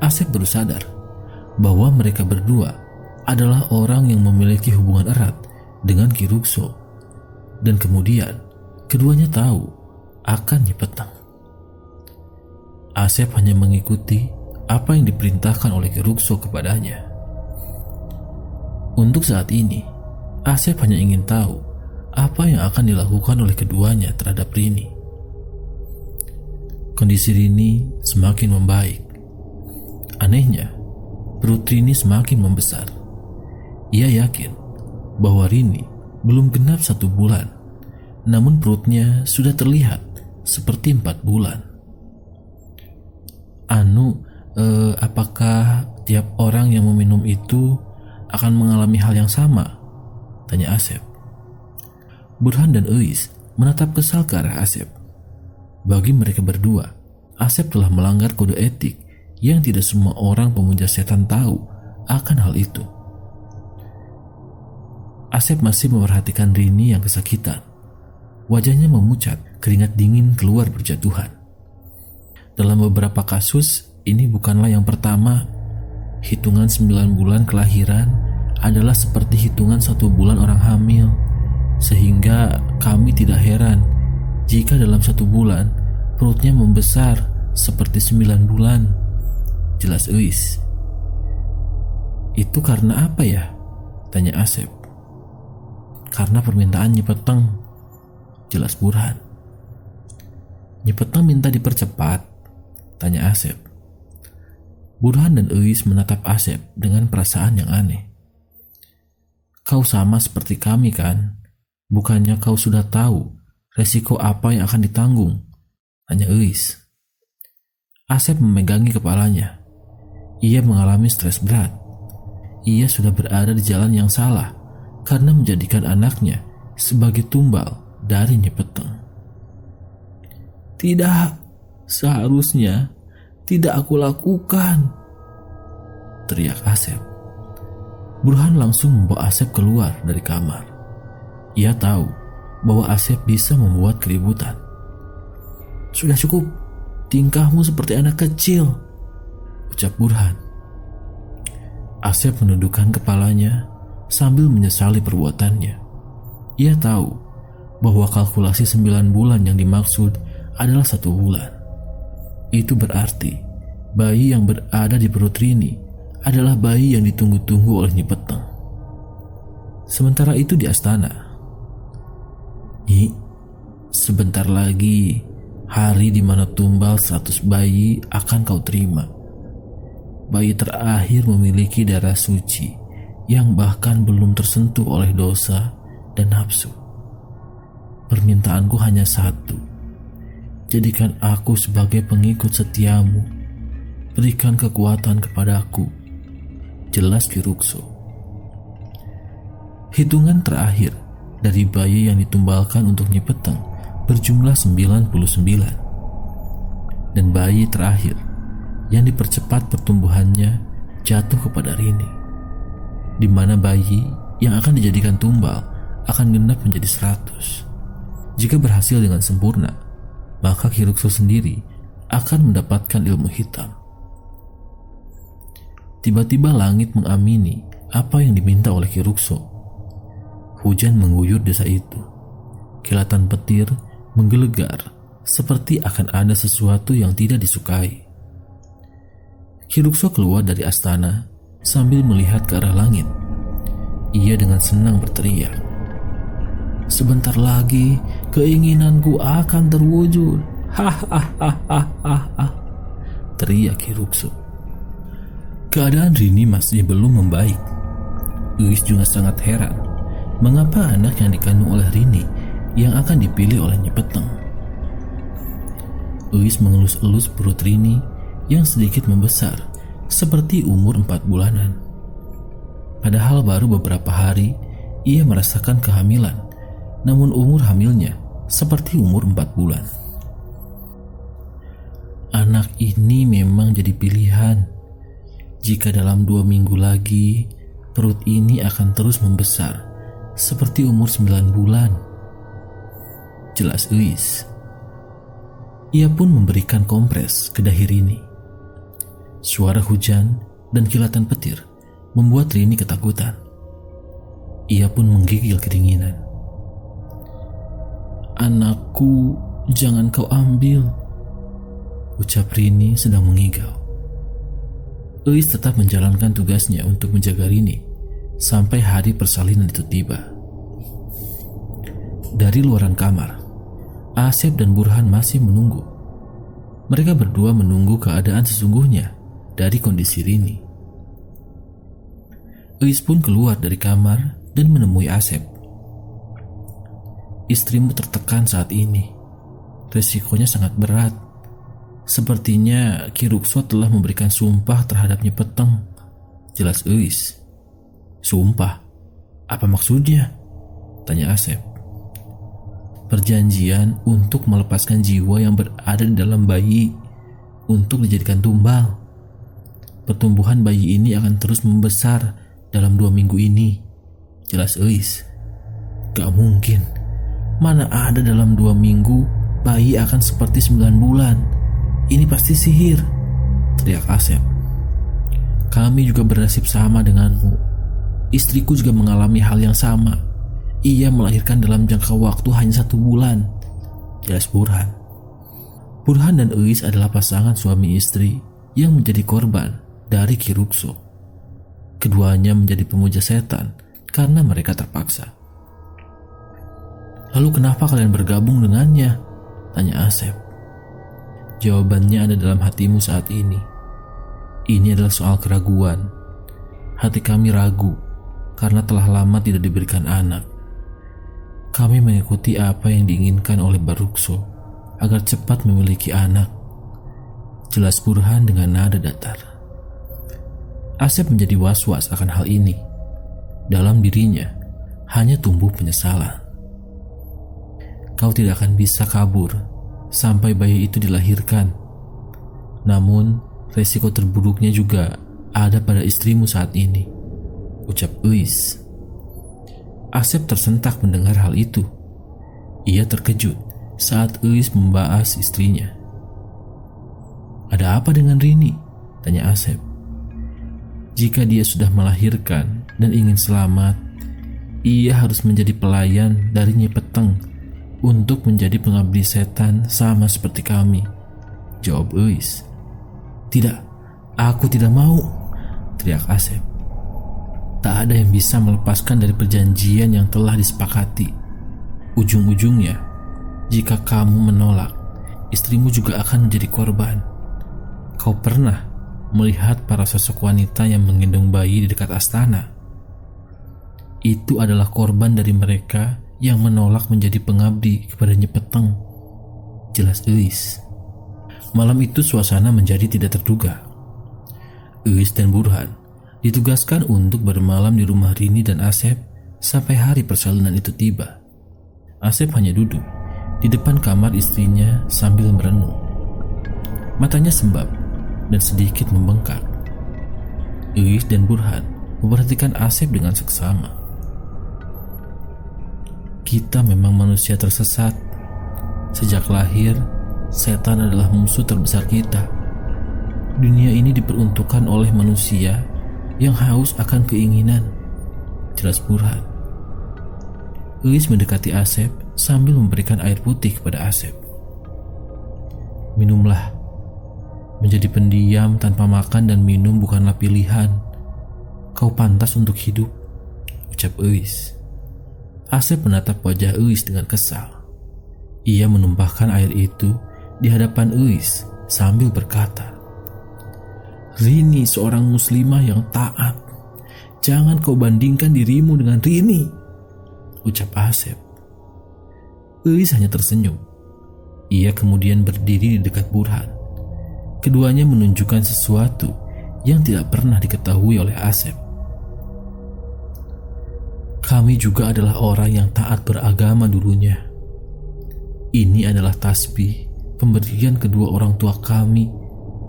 Asep baru sadar bahwa mereka berdua adalah orang yang memiliki hubungan erat dengan Ki Rukso, dan kemudian keduanya tahu akan Nyipeteng. Asep hanya mengikuti apa yang diperintahkan oleh Ki Rukso kepadanya. Untuk saat ini, Asep hanya ingin tahu apa yang akan dilakukan oleh keduanya terhadap Rini. Kondisi Rini semakin membaik. Anehnya, perut Rini semakin membesar. Ia yakin bahwa Rini belum genap 1 bulan, namun perutnya sudah terlihat seperti 4 bulan. Apakah tiap orang yang meminum itu akan mengalami hal yang sama?" tanya Asep. Burhan dan Eis menatap kesal ke arah Asep. Bagi mereka berdua, Asep telah melanggar kode etik yang tidak semua orang pemuja setan tahu akan hal itu. Asep masih memperhatikan Rini yang kesakitan. Wajahnya memucat, keringat dingin keluar berjatuhan. Dalam beberapa kasus, ini bukanlah yang pertama. Hitungan 9 bulan kelahiran adalah seperti hitungan 1 bulan orang hamil, sehingga kami tidak heran jika dalam 1 bulan perutnya membesar seperti 9 bulan, jelas Eis. "Itu karena apa ya?" tanya Asep. "Karena permintaan Nyipeteng," jelas Burhan. "Nyipeteng minta dipercepat?" tanya Asep. Burhan dan Eis menatap Asep dengan perasaan yang aneh. "Kau sama seperti kami kan? Bukannya kau sudah tahu resiko apa yang akan ditanggung?" tanya Eis. Asep memegangi kepalanya. Ia mengalami stres berat. Ia sudah berada di jalan yang salah karena menjadikan anaknya sebagai tumbal dari Nyipeteng. "Tidak, seharusnya tidak aku lakukan," teriak Asep. Burhan langsung membawa Asep keluar dari kamar. Ia tahu bahwa Asep bisa membuat keributan. "Sudah cukup, tingkahmu seperti anak kecil," ucap Burhan. Asep menundukkan kepalanya sambil menyesali perbuatannya. Ia tahu bahwa kalkulasi 9 bulan yang dimaksud adalah 1 bulan. Itu berarti bayi yang berada di perut Rini adalah bayi yang ditunggu-tunggu oleh Nyipeteng. Sementara itu di astana, sebentar lagi hari di mana tumbal 100 bayi akan kau terima. Bayi terakhir memiliki darah suci yang bahkan belum tersentuh oleh dosa dan nafsu. Permintaanku hanya 1. Jadikan aku sebagai pengikut setiamu. Berikan kekuatan kepadaku, jelas Ki Rukso. Hitungan terakhir dari bayi yang ditumbalkan untuk Nyipeteng berjumlah 99. Dan bayi terakhir yang dipercepat pertumbuhannya jatuh kepada Rini, di mana bayi yang akan dijadikan tumbal akan genap menjadi 100. Jika berhasil dengan sempurna, maka Kirukso sendiri akan mendapatkan ilmu hitam. Tiba-tiba langit mengamini apa yang diminta oleh Kirukso. Hujan mengguyur desa itu. Kilatan petir menggelegar seperti akan ada sesuatu yang tidak disukai. Kirukso keluar dari astana sambil melihat ke arah langit. Ia dengan senang berteriak, "Sebentar lagi keinginanku akan terwujud. Hahaha," teriak Kirukso. Keadaan Rini masih belum membaik. Uis juga sangat heran mengapa anak yang dikandung oleh Rini yang akan dipilih oleh Nyipeteng. Uis mengelus-elus perut Rini yang sedikit membesar seperti umur 4 bulanan. Padahal baru beberapa hari ia merasakan kehamilan, namun umur hamilnya seperti umur 4 bulan. Anak ini memang jadi pilihan. Jika dalam 2 minggu lagi perut ini akan terus membesar seperti umur 9 bulan, jelas Uis. Ia pun memberikan kompres ke dahi Rini. Suara hujan dan kilatan petir membuat Rini ketakutan. Ia pun menggigil kedinginan. "Anakku, jangan kau ambil," ucap Rini sedang mengigau. Uis tetap menjalankan tugasnya untuk menjaga Rini sampai hari persalinan itu tiba. Dari luaran kamar, Asep dan Burhan masih menunggu. Mereka berdua menunggu keadaan sesungguhnya dari kondisi Rini. Uis pun keluar dari kamar dan menemui Asep. "Istrimu tertekan saat ini. Resikonya sangat berat. Sepertinya Kirukso telah memberikan sumpah terhadap Nyipeteng," jelas Uis. "Sumpah? Apa maksudnya?" tanya Asep. "Perjanjian untuk melepaskan jiwa yang berada di dalam bayi untuk dijadikan tumbal. Pertumbuhan bayi ini akan terus membesar dalam 2 minggu ini," jelas Uis. "Gak mungkin. Mana ada dalam 2 minggu bayi akan seperti 9 bulan. Ini pasti sihir," teriak Asep. "Kami juga bernasib sama denganmu. Istriku juga mengalami hal yang sama. Ia melahirkan dalam jangka waktu hanya 1 bulan," jelas Burhan. Burhan dan Uis adalah pasangan suami istri yang menjadi korban dari Kirukso. Keduanya menjadi pemuja setan karena mereka terpaksa. "Lalu kenapa kalian bergabung dengannya?" tanya Asep. "Jawabannya ada dalam hatimu saat ini. Ini adalah soal keraguan. Hati kami ragu karena telah lama tidak diberikan anak. Kami mengikuti apa yang diinginkan oleh Barukso agar cepat memiliki anak," jelas Burhan dengan nada datar. Asep menjadi was-was akan hal ini. Dalam dirinya hanya tumbuh penyesalan. "Kau tidak akan bisa kabur sampai bayi itu dilahirkan. Namun resiko terburuknya juga ada pada istrimu saat ini," ucap Uis. Asep tersentak mendengar hal itu. Ia terkejut saat Uis membahas istrinya. "Ada apa dengan Rini?" tanya Asep. "Jika dia sudah melahirkan dan ingin selamat, ia harus menjadi pelayan dari Nyipeteng untuk menjadi pengabdi setan sama seperti kami," jawab Uis. "Tidak, aku tidak mau," teriak Asep. "Tak ada yang bisa melepaskan dari perjanjian yang telah disepakati. Ujung-ujungnya, jika kamu menolak, istrimu juga akan menjadi korban. Kau pernah melihat para sosok wanita yang menggendong bayi di dekat astana? Itu adalah korban dari mereka yang menolak menjadi pengabdi kepada Nyipeteng," jelas Uis. Malam itu suasana menjadi tidak terduga. Uis dan Burhan ditugaskan untuk bermalam di rumah Rini dan Asep sampai hari persalinan itu tiba. Asep hanya duduk di depan kamar istrinya sambil merenung. Matanya sembab dan sedikit membengkak. Uis dan Burhan memperhatikan Asep dengan seksama. Kita memang manusia tersesat. Sejak lahir, setan adalah musuh terbesar kita. Dunia ini diperuntukkan oleh manusia yang haus akan keinginan, jelas Burhan. Uis mendekati Asep sambil memberikan air putih kepada Asep. Minumlah. Menjadi pendiam tanpa makan dan minum bukanlah pilihan. Kau pantas untuk hidup, ucap Uis. Asep menatap wajah Uis dengan kesal. Ia menumpahkan air itu di hadapan Uis sambil berkata, Rini seorang muslimah yang taat. Jangan kau bandingkan dirimu dengan Rini, ucap Asep. Uis hanya tersenyum. Ia kemudian berdiri di dekat Burhan. Keduanya menunjukkan sesuatu yang tidak pernah diketahui oleh Asep. Kami juga adalah orang yang taat beragama dulunya. Ini adalah tasbih pemberian kedua orang tua kami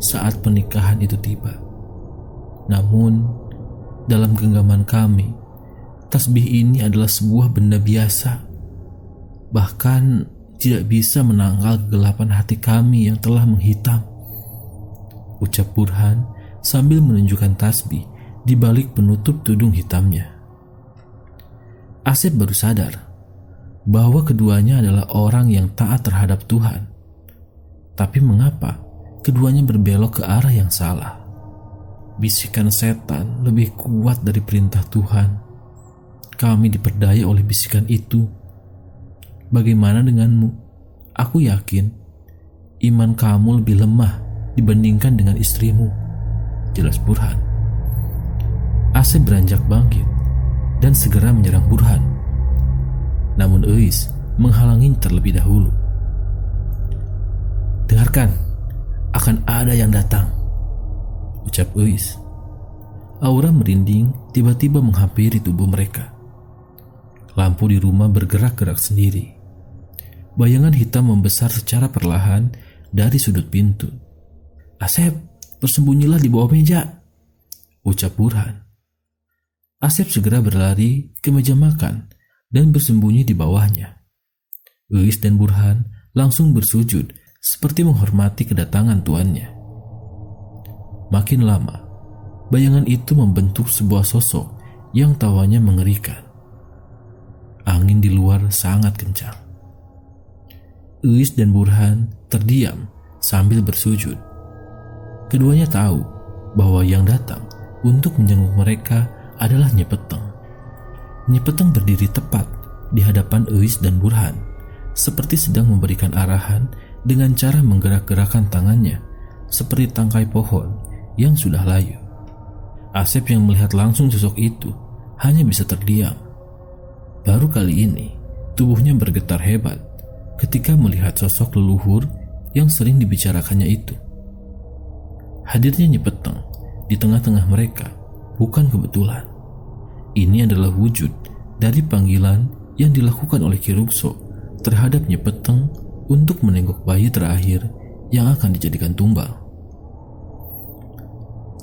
saat pernikahan itu tiba. Namun, dalam genggaman kami, tasbih ini adalah sebuah benda biasa. Bahkan tidak bisa menangkal kegelapan hati kami yang telah menghitam, ucap Burhan sambil menunjukkan tasbih di balik penutup tudung hitamnya. Asep baru sadar bahwa keduanya adalah orang yang taat terhadap Tuhan. Tapi mengapa keduanya berbelok ke arah yang salah? Bisikan setan lebih kuat dari perintah Tuhan. Kami diperdaya oleh bisikan itu. Bagaimana denganmu? Aku yakin iman kamu lebih lemah dibandingkan dengan istrimu, jelas Burhan. Asep beranjak bangkit dan segera menyerang Burhan. Namun Uis menghalanginya terlebih dahulu. Dengarkan, akan ada yang datang, ucap Uis. Aura merinding tiba-tiba menghampiri tubuh mereka. Lampu di rumah bergerak-gerak sendiri. Bayangan hitam membesar secara perlahan dari sudut pintu. Asep, bersembunyilah di bawah meja, ucap Burhan. Asep segera berlari ke meja makan dan bersembunyi di bawahnya. Uis dan Burhan langsung bersujud seperti menghormati kedatangan tuannya. Makin lama, bayangan itu membentuk sebuah sosok yang tawanya mengerikan. Angin di luar sangat kencang. Uis dan Burhan terdiam sambil bersujud. Keduanya tahu bahwa yang datang untuk menjenguk mereka adalah Nyi Peteng. Nyi Peteng berdiri tepat di hadapan Uis dan Burhan, seperti sedang memberikan arahan dengan cara menggerak-gerakkan tangannya seperti tangkai pohon yang sudah layu. Asep yang melihat langsung sosok itu hanya bisa terdiam. Baru kali ini tubuhnya bergetar hebat ketika melihat sosok leluhur yang sering dibicarakannya itu. Hadirnya Nyi Peteng di tengah-tengah mereka bukan kebetulan. Ini adalah wujud dari panggilan yang dilakukan oleh Ki Rukso terhadap Nyi Peteng untuk menengok bayi terakhir yang akan dijadikan tumbal.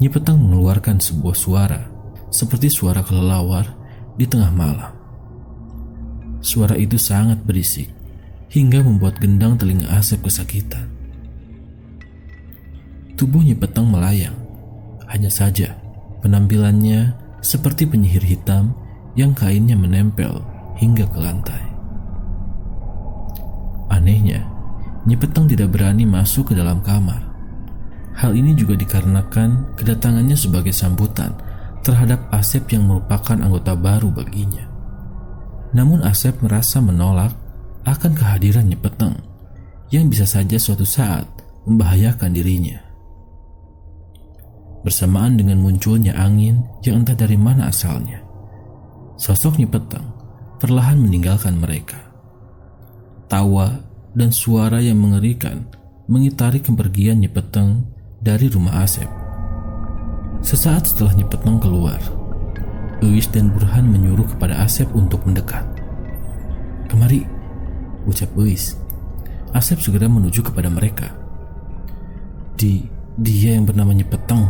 Nyi Peteng mengeluarkan sebuah suara seperti suara kelelawar di tengah malam. Suara itu sangat berisik hingga membuat gendang telinga Asep kesakitan. Tubuh Nyi Peteng melayang. Hanya saja penampilannya seperti penyihir hitam yang kainnya menempel hingga ke lantai. Anehnya, Nyi Peteng tidak berani masuk ke dalam kamar. Hal ini juga dikarenakan kedatangannya sebagai sambutan terhadap Asep yang merupakan anggota baru baginya. Namun Asep merasa menolak akan kehadiran Nyi Peteng yang bisa saja suatu saat membahayakan dirinya. Bersamaan dengan munculnya angin yang entah dari mana asalnya, sosok Nyi Peteng perlahan meninggalkan mereka. Tawa dan suara yang mengerikan mengitari kepergian Nyi Peteng dari rumah Asep. Sesaat setelah Nyi Peteng keluar, Uis dan Burhan menyuruh kepada Asep untuk mendekat. Kemari, ucap Uis. Asep segera menuju kepada mereka. Dia yang bernama Nyipeteng?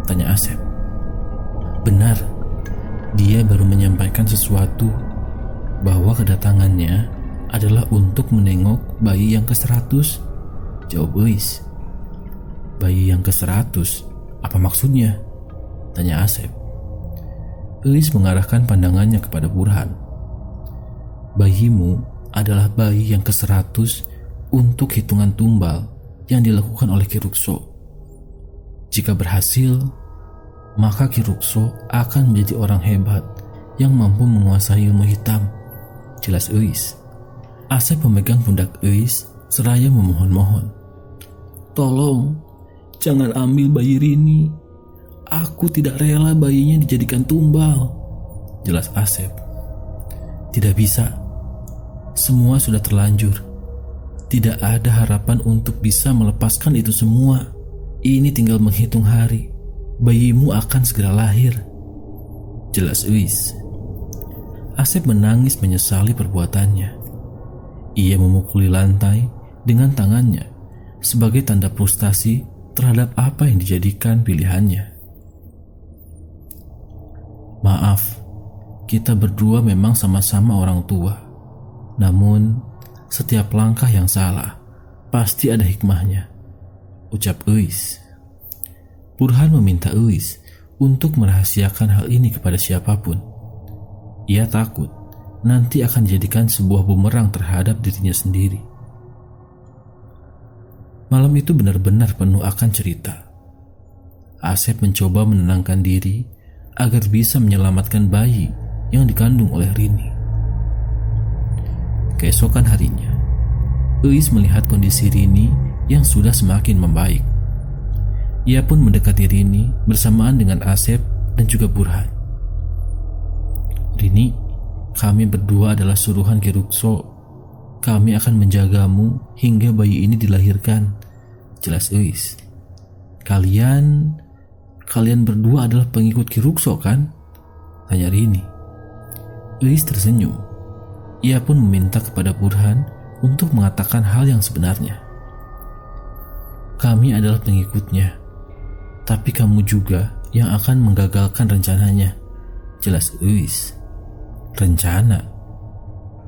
Tanya Asep. Benar, dia baru menyampaikan sesuatu, bahwa kedatangannya adalah untuk menengok bayi yang ke-100, jawab Uis. Bayi yang ke-100? Apa maksudnya? Tanya Asep. Uis mengarahkan pandangannya kepada Burhan. Bayimu adalah bayi yang ke-100 untuk hitungan tumbal yang dilakukan oleh Ki Rukso. Jika berhasil, maka Ki Rukso akan menjadi orang hebat yang mampu menguasai ilmu hitam, jelas Uis. Asep memegang pundak Uis seraya memohon-mohon. Tolong, jangan ambil bayi Rini. Aku tidak rela bayinya dijadikan tumbal, jelas Asep. Tidak bisa. Semua sudah terlanjur. Tidak ada harapan untuk bisa melepaskan itu semua. Ini tinggal menghitung hari. Bayimu akan segera lahir, jelas Uis. Asep menangis menyesali perbuatannya. Ia memukuli lantai dengan tangannya sebagai tanda frustasi terhadap apa yang dijadikan pilihannya. Maaf, kita berdua memang sama-sama orang tua. Namun, setiap langkah yang salah pasti ada hikmahnya, ucap Uis. Burhan meminta Uis untuk merahasiakan hal ini kepada siapapun. Ia takut nanti akan dijadikan sebuah bumerang terhadap dirinya sendiri. Malam itu benar-benar penuh akan cerita. Asep mencoba menenangkan diri agar bisa menyelamatkan bayi yang dikandung oleh Rini. Keesokan harinya, Uis melihat kondisi Rini yang sudah semakin membaik. Ia pun mendekati Rini bersamaan dengan Asep dan juga Burhan. Rini, kami berdua adalah suruhan Ki Rukso. Kami akan menjagamu hingga bayi ini dilahirkan, jelas Uis. Kalian berdua adalah pengikut Ki Rukso kan? Tanya Rini. Uis tersenyum. Ia pun meminta kepada Burhan untuk mengatakan hal yang sebenarnya. Kami adalah pengikutnya, tapi kamu juga yang akan menggagalkan rencananya, jelas Uis. Rencana?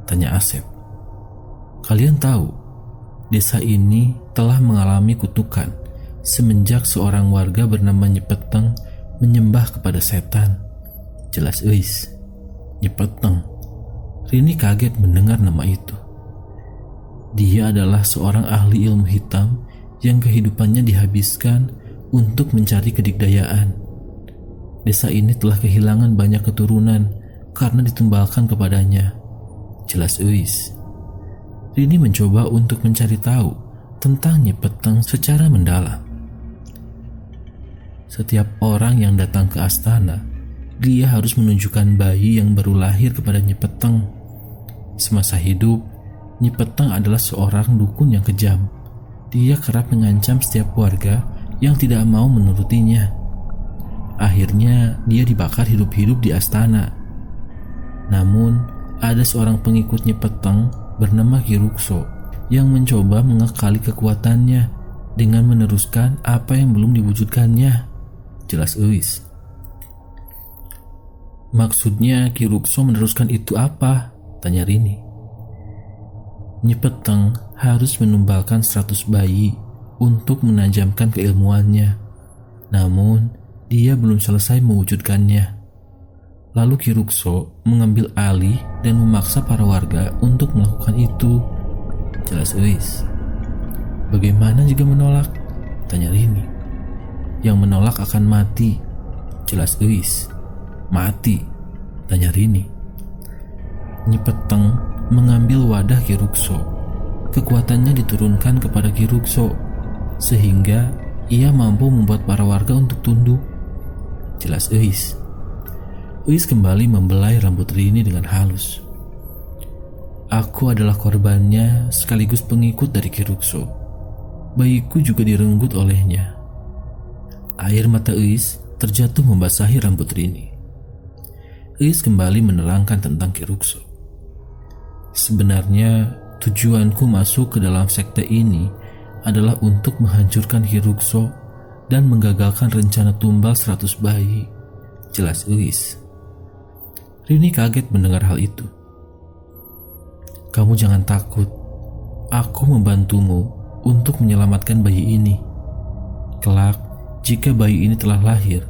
Tanya Asep. Kalian tahu, desa ini telah mengalami kutukan semenjak seorang warga bernama Nyipeteng menyembah kepada setan, jelas Uis. Nyipeteng. Rini kaget mendengar nama itu. Dia adalah seorang ahli ilmu hitam yang kehidupannya dihabiskan untuk mencari kedikdayaan. Desa ini telah kehilangan banyak keturunan karena ditumbalkan kepadanya, jelas Uis. Rini mencoba untuk mencari tahu tentang Nyipeteng secara mendalam. Setiap orang yang datang ke astana, dia harus menunjukkan bayi yang baru lahir kepada Nyipeteng. Semasa hidup, Nyipeteng adalah seorang dukun yang kejam. Dia kerap mengancam setiap warga yang tidak mau menurutinya. Akhirnya, dia dibakar hidup-hidup di astana. Namun, ada seorang pengikut Nyipeteng bernama Ki Rukso yang mencoba mengekali kekuatannya dengan meneruskan apa yang belum diwujudkannya, jelas Uis. Maksudnya Ki Rukso meneruskan itu apa? Tanya Rini. Nyipeteng harus menumbalkan 100 bayi untuk menajamkan keilmuannya. Namun, dia belum selesai mewujudkannya. Lalu Ki Rukso mengambil alih dan memaksa para warga untuk melakukan itu, jelas Uis. Bagaimana jika menolak? Tanya Rini. Yang menolak akan mati, jelas Uis. Mati? Tanya Rini. Nyipeteng mengambil wadah Ki Rukso. Kekuatannya diturunkan kepada Ki Rukso sehingga ia mampu membuat para warga untuk tunduk, jelas Uis. Uis kembali membelai rambut Rini dengan halus. Aku adalah korbannya sekaligus pengikut dari Ki Rukso. Bayiku juga direnggut olehnya. Air mata Uis terjatuh membasahi rambut Rini. Uis kembali menerangkan tentang Ki Rukso. Sebenarnya tujuanku masuk ke dalam sekte ini adalah untuk menghancurkan Ki Rukso dan menggagalkan rencana tumbal 100 bayi, jelas Uis. Rini kaget mendengar hal itu. Kamu jangan takut, aku membantumu untuk menyelamatkan bayi ini. Kelak, jika bayi ini telah lahir,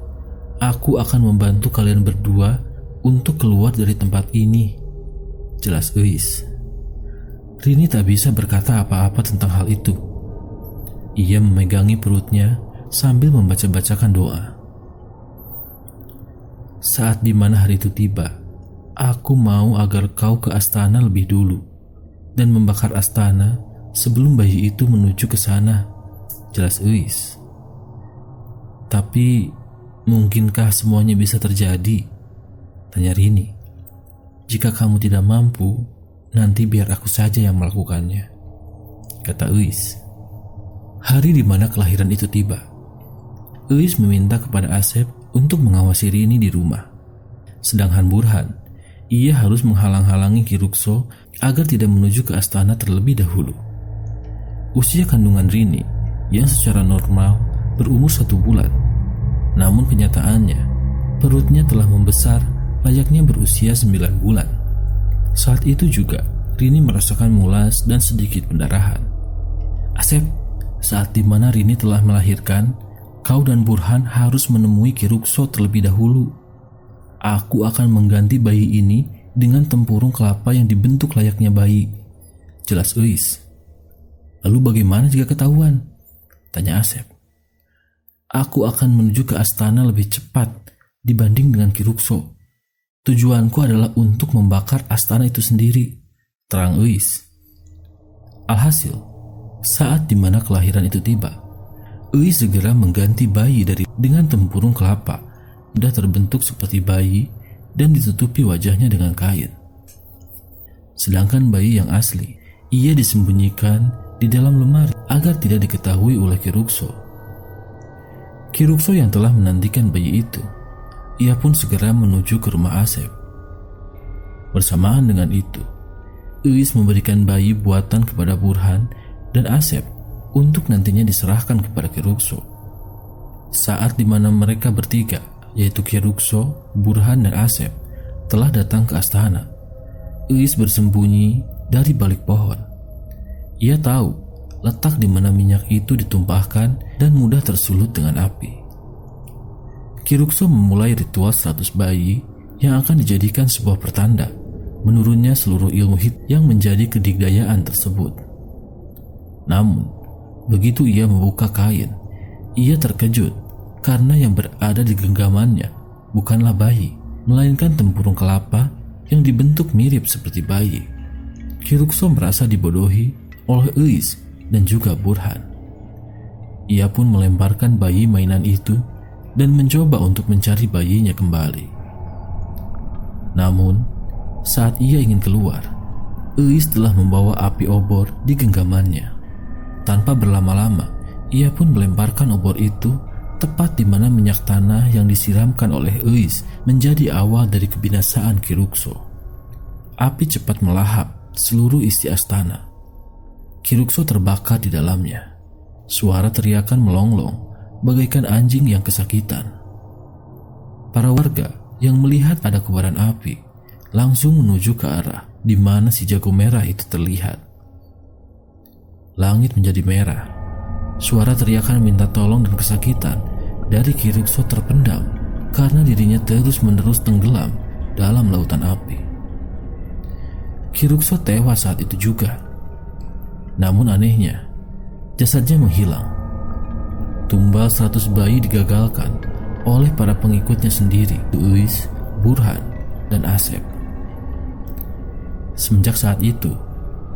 aku akan membantu kalian berdua untuk keluar dari tempat ini, jelas Uis. Rini tak bisa berkata apa-apa tentang hal itu. Ia memegangi perutnya sambil membaca-bacakan doa. Saat dimana hari itu tiba, aku mau agar kau ke astana lebih dulu dan membakar astana sebelum bayi itu menuju ke sana, jelas Uis. Tapi, mungkinkah semuanya bisa terjadi? Tanya Rini. Jika kamu tidak mampu, nanti biar aku saja yang melakukannya, kata Uis. Hari di mana kelahiran itu tiba, Uis meminta kepada Asep untuk mengawasi Rini di rumah. Sedangkan Burhan, ia harus menghalang-halangi Ki Rukso agar tidak menuju ke astana terlebih dahulu. Usia kandungan Rini yang secara normal berumur 1 bulan, namun kenyataannya perutnya telah membesar layaknya berusia 9 bulan. Saat itu juga Rini merasakan mulas dan sedikit pendarahan. Asep, saat dimana Rini telah melahirkan, kau dan Burhan harus menemui Ki Rukso terlebih dahulu. Aku akan mengganti bayi ini dengan tempurung kelapa yang dibentuk layaknya bayi, jelas Uis. Lalu bagaimana jika ketahuan? Tanya Asep. Aku akan menuju ke astana lebih cepat dibanding dengan Ki Rukso. Tujuanku adalah untuk membakar astana itu sendiri, terang Uis. Alhasil, saat dimana kelahiran itu tiba, Uis segera mengganti bayi dengan tempurung kelapa sudah terbentuk seperti bayi dan ditutupi wajahnya dengan kain. Sedangkan bayi yang asli, ia disembunyikan di dalam lemari agar tidak diketahui oleh Ki Rukso. Ki Rukso yang telah menantikan bayi itu, ia pun segera menuju ke rumah Asep. Bersamaan dengan itu, Uis memberikan bayi buatan kepada Burhan dan Asep untuk nantinya diserahkan kepada Ki Rukso. Saat dimana mereka bertiga, yaitu Ki Rukso, Burhan, dan Asep, telah datang ke astana, Uis bersembunyi dari balik pohon. Ia tahu letak di mana minyak itu ditumpahkan dan mudah tersulut dengan api. Ki Rukso memulai ritual 100 bayi yang akan dijadikan sebuah pertanda menurunnya seluruh ilmu yang menjadi kedikdayaan tersebut. Namun, begitu ia membuka kain, ia terkejut karena yang berada di genggamannya bukanlah bayi, melainkan tempurung kelapa yang dibentuk mirip seperti bayi. Ki Rukso merasa dibodohi oleh Uis dan juga Burhan. Ia pun melemparkan bayi mainan itu dan mencoba untuk mencari bayinya kembali. Namun, saat ia ingin keluar, Uis telah membawa api obor di genggamannya. Tanpa berlama-lama, ia pun melemparkan obor itu tepat di mana minyak tanah yang disiramkan oleh Uis menjadi awal dari kebinasaan Ki Rukso. Api cepat melahap seluruh isi astana. Ki Rukso terbakar di dalamnya. Suara teriakan melonglong bagaikan anjing yang kesakitan. Para warga yang melihat ada kobaran api langsung menuju ke arah di mana si jago merah itu terlihat. Langit menjadi merah. Suara teriakan minta tolong dan kesakitan dari Ki Rukso terpendam karena dirinya terus-menerus tenggelam dalam lautan api. Ki Rukso tewas saat itu juga. Namun anehnya, jasadnya menghilang. Tumbal 100 bayi digagalkan oleh para pengikutnya sendiri, Uis, Burhan, dan Asep. Semenjak saat itu,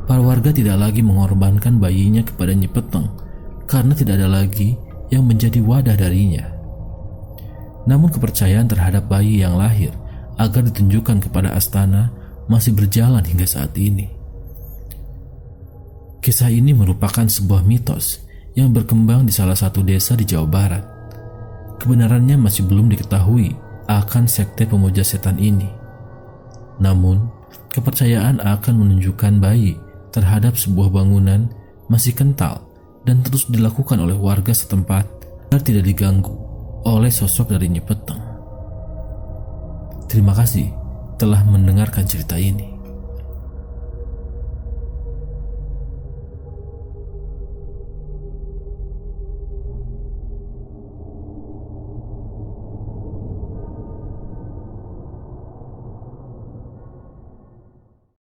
para warga tidak lagi mengorbankan bayinya kepada Nyi Peteng karena tidak ada lagi yang menjadi wadah darinya. Namun kepercayaan terhadap bayi yang lahir agar ditunjukkan kepada astana masih berjalan hingga saat ini. Kisah ini merupakan sebuah mitos yang berkembang di salah satu desa di Jawa Barat. Kebenarannya masih belum diketahui akan sekte pemuja setan ini. Namun, kepercayaan akan menunjukkan bayi terhadap sebuah bangunan masih kental dan terus dilakukan oleh warga setempat agar tidak diganggu oleh sosok dari Nyi Peteng. Terima kasih telah mendengarkan cerita ini.